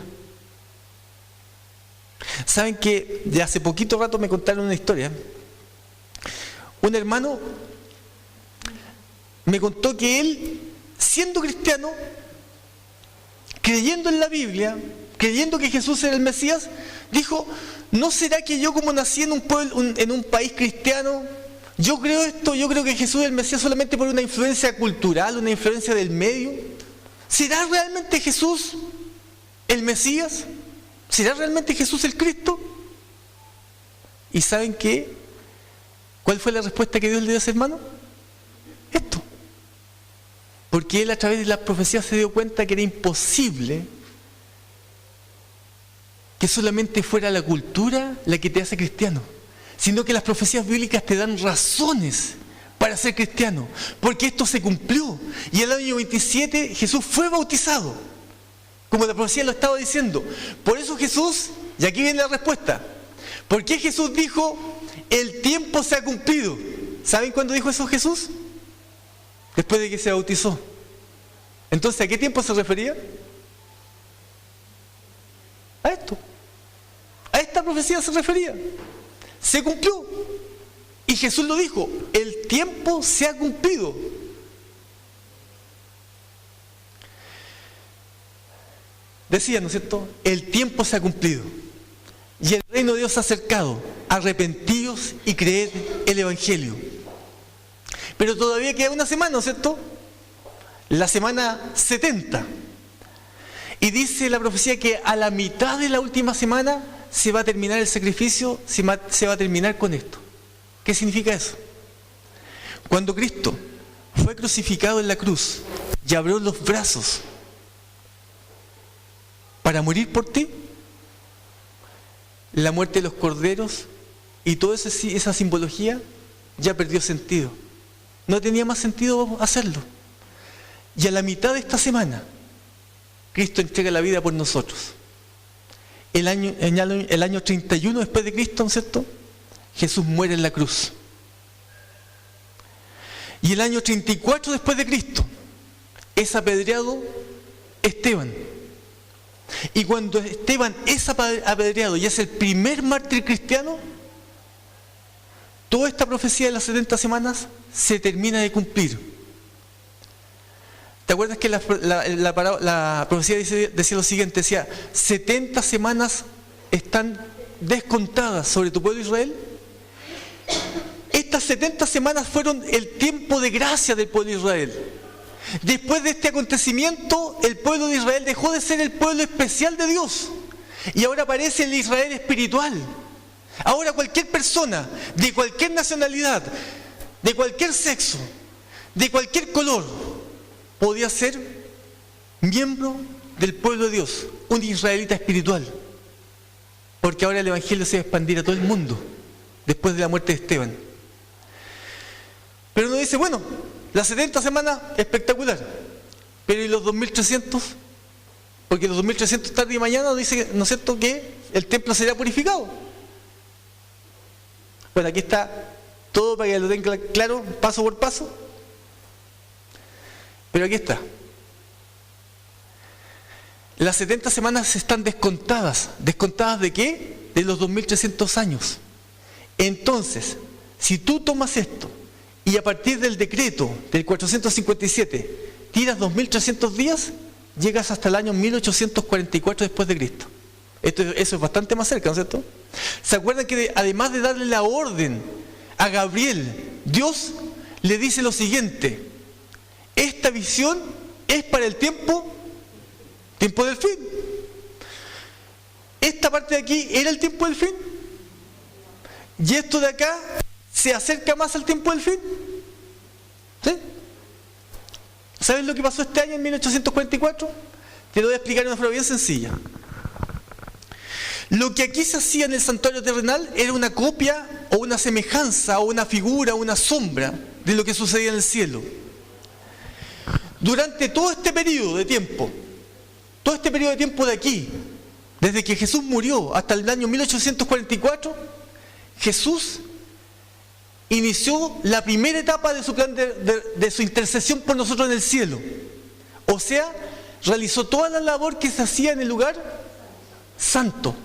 Saben que de hace poquito rato me contaron una historia. Un hermano me contó que él, siendo cristiano, creyendo en la Biblia, creyendo que Jesús era el Mesías, dijo: ¿no será que yo, como nací en un pueblo, en un país cristiano, yo creo esto, yo creo que Jesús es el Mesías solamente por una influencia cultural, una influencia del medio? ¿Será realmente Jesús el Mesías? ¿Será realmente Jesús el Cristo? ¿Y saben qué? ¿Cuál fue la respuesta que Dios le dio a ese hermano? Esto. Porque él, a través de las profecías, se dio cuenta que era imposible que solamente fuera la cultura la que te hace cristiano, sino que las profecías bíblicas te dan razones para ser cristiano, porque esto se cumplió. Y en el año 27 Jesús fue bautizado, como la profecía lo estaba diciendo. Por eso Jesús, y aquí viene la respuesta, ¿por qué Jesús dijo: el tiempo se ha cumplido? ¿Saben cuándo dijo eso Jesús? Después de que se bautizó. Entonces, ¿a qué tiempo se refería? A esto. A esta profecía se refería. Se cumplió. Y Jesús lo dijo: el tiempo se ha cumplido. Decía, ¿no es cierto? El tiempo se ha cumplido. Y el reino de Dios se ha acercado. Arrepentíos y creed el Evangelio. Pero todavía queda una semana, ¿no es cierto? La semana 70. Y dice la profecía que a la mitad de la última semana se va a terminar el sacrificio, se va a terminar con esto. ¿Qué significa eso? Cuando Cristo fue crucificado en la cruz y abrió los brazos para morir por ti, la muerte de los corderos y toda esa simbología ya perdió sentido. No tenía más sentido hacerlo. Y a la mitad de esta semana, Cristo entrega la vida por nosotros. El año 31 después de Cristo, ¿no es cierto? Jesús muere en la cruz. Y el año 34 después de Cristo es apedreado Esteban. Y cuando Esteban es apedreado y es el primer mártir cristiano, toda esta profecía de las 70 semanas se termina de cumplir. ¿Te acuerdas que la profecía decía lo siguiente? Decía: 70 semanas están descontadas sobre tu pueblo Israel. Estas 70 semanas fueron el tiempo de gracia del pueblo de Israel. Después de este acontecimiento, el pueblo de Israel dejó de ser el pueblo especial de Dios y ahora aparece el Israel espiritual. Ahora cualquier persona, de cualquier nacionalidad, de cualquier sexo, de cualquier color, podía ser miembro del pueblo de Dios, un israelita espiritual. Porque ahora el Evangelio se va a expandir a todo el mundo, después de la muerte de Esteban. Pero uno dice, bueno, las 70 semanas, espectacular. Pero ¿y los 2300? Porque los 2300 tarde y mañana dice, ¿no es cierto?, que el templo será purificado. Bueno, aquí está todo para que lo tengan claro, paso por paso. Pero aquí está. Las 70 semanas están descontadas. ¿Descontadas de qué? De los 2300 años. Entonces, si tú tomas esto y a partir del decreto del 457 tiras 2300 días, llegas hasta el año 1844 después de Cristo. Eso es bastante más cerca, ¿no es cierto? ¿Se acuerdan que además de darle la orden a Gabriel, Dios le dice lo siguiente: esta visión es para el tiempo del fin. Esta parte de aquí era el tiempo del fin, y esto de acá se acerca más al tiempo del fin. ¿Sí? ¿Sabes lo que pasó este año en 1844? Te lo voy a explicar de una forma bien sencilla. Lo que aquí se hacía en el santuario terrenal era una copia o una semejanza o una figura o una sombra de lo que sucedía en el cielo. Durante todo este periodo de tiempo de aquí, desde que Jesús murió hasta el año 1844, Jesús inició la primera etapa de su plan de su intercesión por nosotros en el cielo. O sea, realizó toda la labor que se hacía en el lugar santo.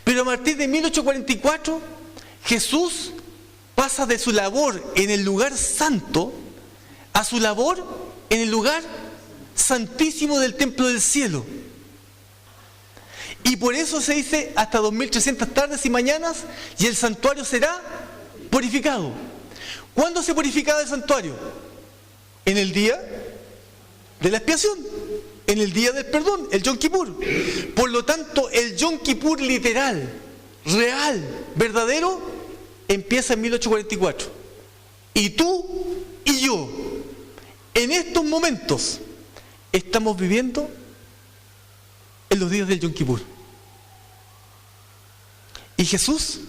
Pero a partir de 1844, Jesús pasa de su labor en el lugar santo a su labor en el lugar santísimo del templo del cielo. Y por eso se dice hasta 2300 tardes y mañanas, y el santuario será purificado. ¿Cuándo se purificaba el santuario? En el día de la expiación, en el día del perdón, el Yom Kippur. Por lo tanto, el Yom Kippur literal, real, verdadero, empieza en 1844. Y tú y yo, en estos momentos, estamos viviendo en los días del Yom Kippur. Y Jesús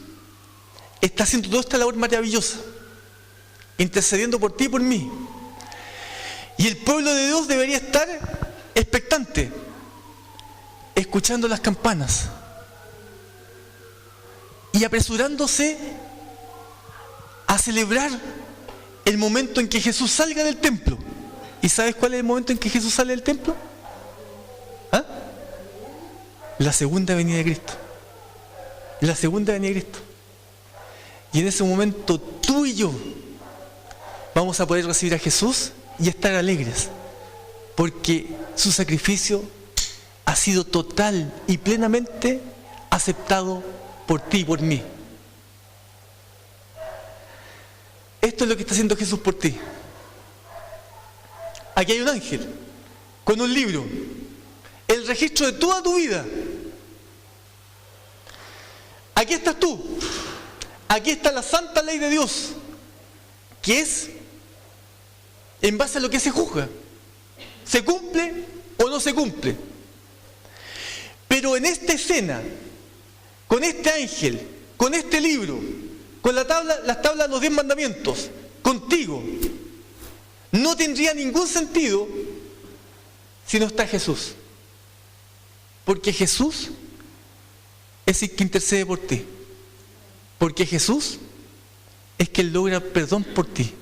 está haciendo toda esta labor maravillosa, intercediendo por ti y por mí. Y el pueblo de Dios debería estar expectante, escuchando las campanas y apresurándose a celebrar el momento en que Jesús salga del templo. ¿Y sabes cuál es el momento en que Jesús sale del templo? ¿Ah? La segunda venida de Cristo. La segunda venida de Cristo. Y en ese momento tú y yo vamos a poder recibir a Jesús y estar alegres, porque su sacrificio ha sido total y plenamente aceptado por ti y por mí. Esto es lo que está haciendo Jesús por ti. Aquí hay un ángel con un libro, el registro de toda tu vida. Aquí estás tú. Aquí está la santa ley de Dios, que es en base a lo que se juzga. ¿Se cumple o no se cumple? Pero en esta escena, con este ángel, con este libro, con las tablas de los 10 mandamientos, contigo, no tendría ningún sentido si no está Jesús. Porque Jesús es el que intercede por ti. Porque Jesús es quien logra perdón por ti.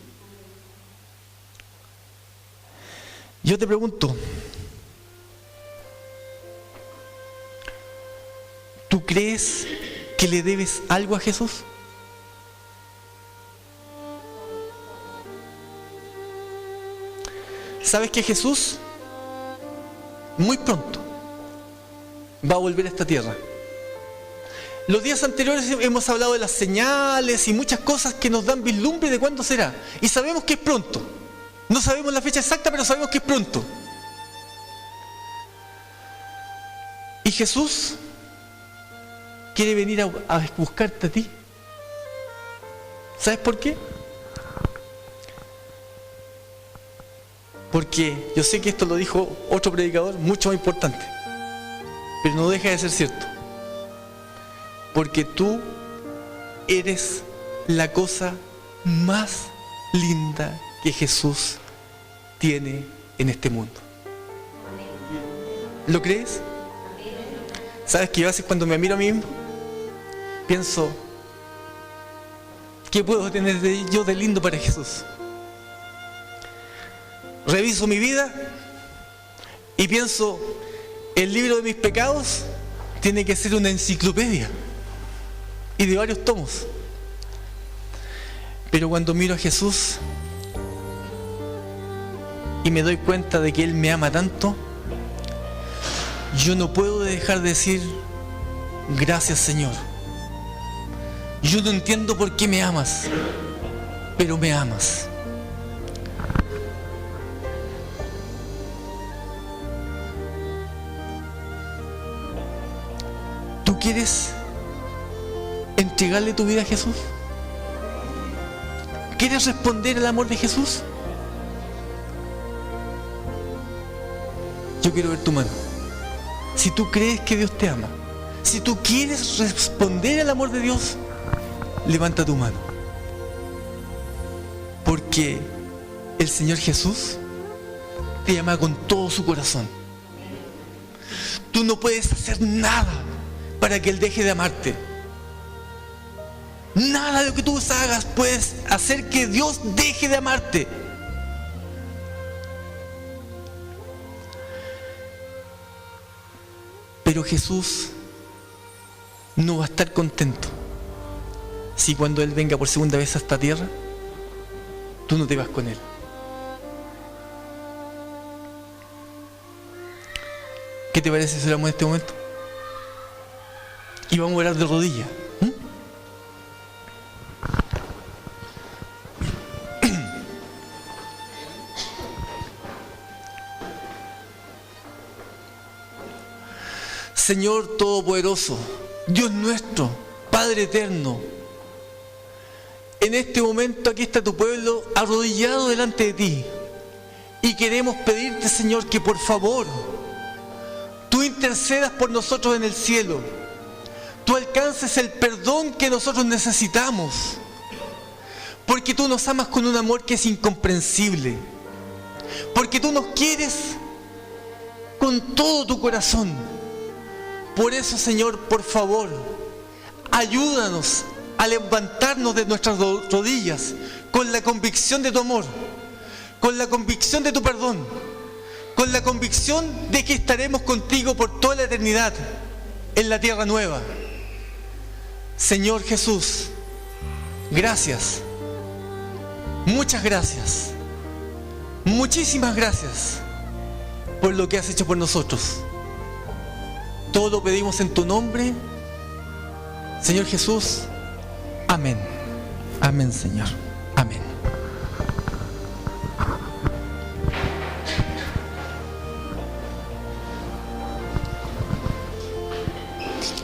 Yo te pregunto, ¿tú crees que le debes algo a Jesús? ¿Sabes que Jesús muy pronto va a volver a esta tierra? Los días anteriores hemos hablado de las señales y muchas cosas que nos dan vislumbre de cuándo será. Y sabemos que es pronto. No sabemos la fecha exacta, pero sabemos que es pronto. Y Jesús quiere venir a buscarte a ti. ¿Sabes por qué? Porque yo sé que esto lo dijo otro predicador mucho más importante, pero no deja de ser cierto. Porque tú eres la cosa más linda que Jesús tiene en este mundo. ¿Lo crees? ¿Sabes que yo a veces cuando me miro a mí mismo pienso, ¿qué puedo tener yo de lindo para Jesús? Reviso mi vida y pienso, el libro de mis pecados tiene que ser una enciclopedia y de varios tomos. Pero cuando miro a Jesús y me doy cuenta de que Él me ama tanto, yo no puedo dejar de decir, gracias Señor, Yo no entiendo por qué me amas, pero me amas. ¿Tú quieres entregarle tu vida a Jesús? ¿Quieres responder al amor de Jesús? Yo quiero ver tu mano. Si tú crees que Dios te ama, si tú quieres responder al amor de Dios, levanta tu mano. Porque el Señor Jesús te ama con todo su corazón. Tú no puedes hacer nada para que Él deje de amarte. Nada de lo que tú hagas puedes hacer que Dios deje de amarte. Pero Jesús no va a estar contento si cuando Él venga por segunda vez a esta tierra, tú no te vas con Él. ¿Qué te parece si oramos en este momento? Y vamos a orar de rodillas. Señor Todopoderoso, Dios nuestro, Padre eterno, en este momento aquí está tu pueblo arrodillado delante de ti y queremos pedirte, Señor, que por favor tú intercedas por nosotros en el cielo, tú alcances el perdón que nosotros necesitamos, porque tú nos amas con un amor que es incomprensible, porque tú nos quieres con todo tu corazón. Por eso, Señor, por favor, ayúdanos a levantarnos de nuestras rodillas con la convicción de tu amor, con la convicción de tu perdón, con la convicción de que estaremos contigo por toda la eternidad en la tierra nueva. Señor Jesús, gracias, muchas gracias, muchísimas gracias por lo que has hecho por nosotros. Todo lo pedimos en tu nombre, Señor Jesús. Amén. Amén, Señor. Amén.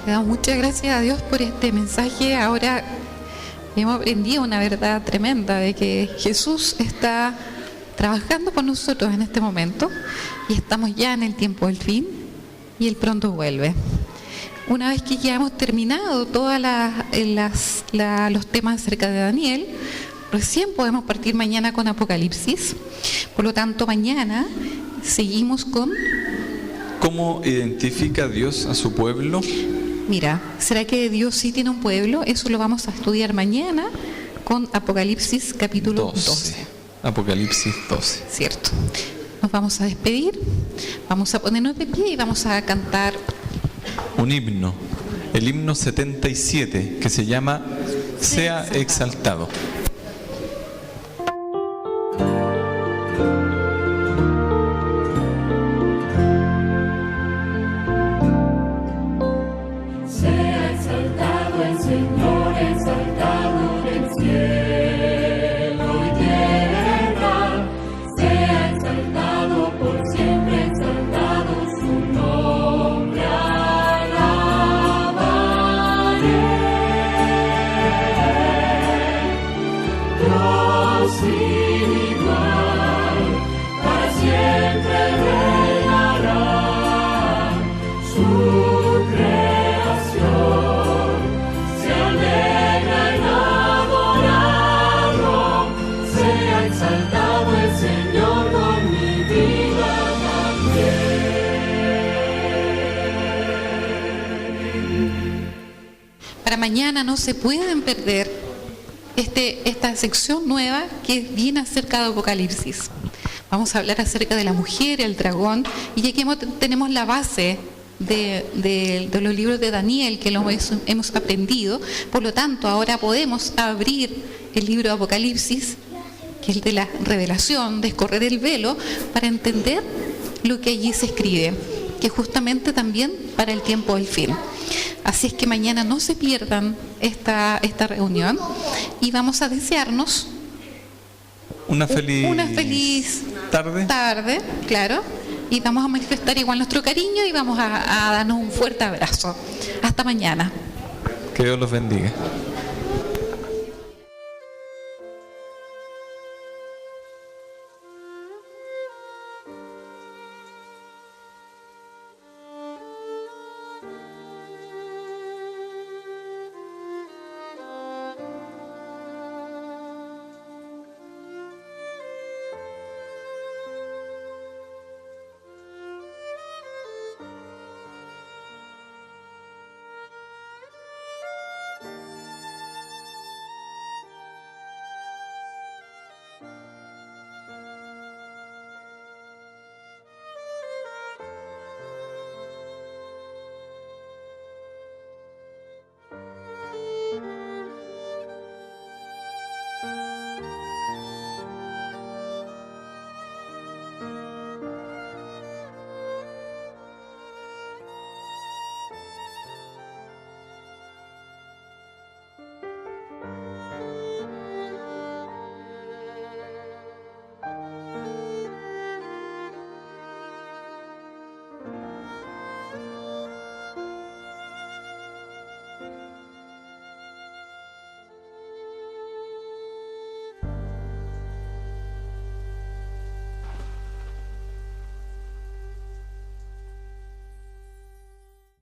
Le damos muchas gracias a Dios por este mensaje. Ahora hemos aprendido una verdad tremenda de que Jesús está trabajando por nosotros en este momento y estamos ya en el tiempo del fin y Él pronto vuelve. Una vez que ya hemos terminado todos los temas acerca de Daniel, recién podemos partir mañana con Apocalipsis. Por lo tanto, mañana seguimos con... ¿Cómo identifica Dios a su pueblo? Mira, ¿será que Dios sí tiene un pueblo? Eso lo vamos a estudiar mañana con Apocalipsis capítulo 12. Apocalipsis 12. Cierto. Nos vamos a despedir, vamos a ponernos de pie y vamos a cantar un himno, el himno 77, que se llama Sea exaltado. Mañana no se pueden perder esta sección nueva que viene acerca de Apocalipsis. Vamos a hablar acerca de la mujer, el dragón, y ya que tenemos la base de los libros de Daniel que lo hemos aprendido, por lo tanto ahora podemos abrir el libro de Apocalipsis, que es el de la revelación, descorrer el velo para entender lo que allí se escribe, que justamente también para el tiempo del fin. Así es que mañana no se pierdan esta reunión y vamos a desearnos una feliz tarde, claro, y vamos a manifestar igual nuestro cariño y vamos a darnos un fuerte abrazo. Hasta mañana. Que Dios los bendiga.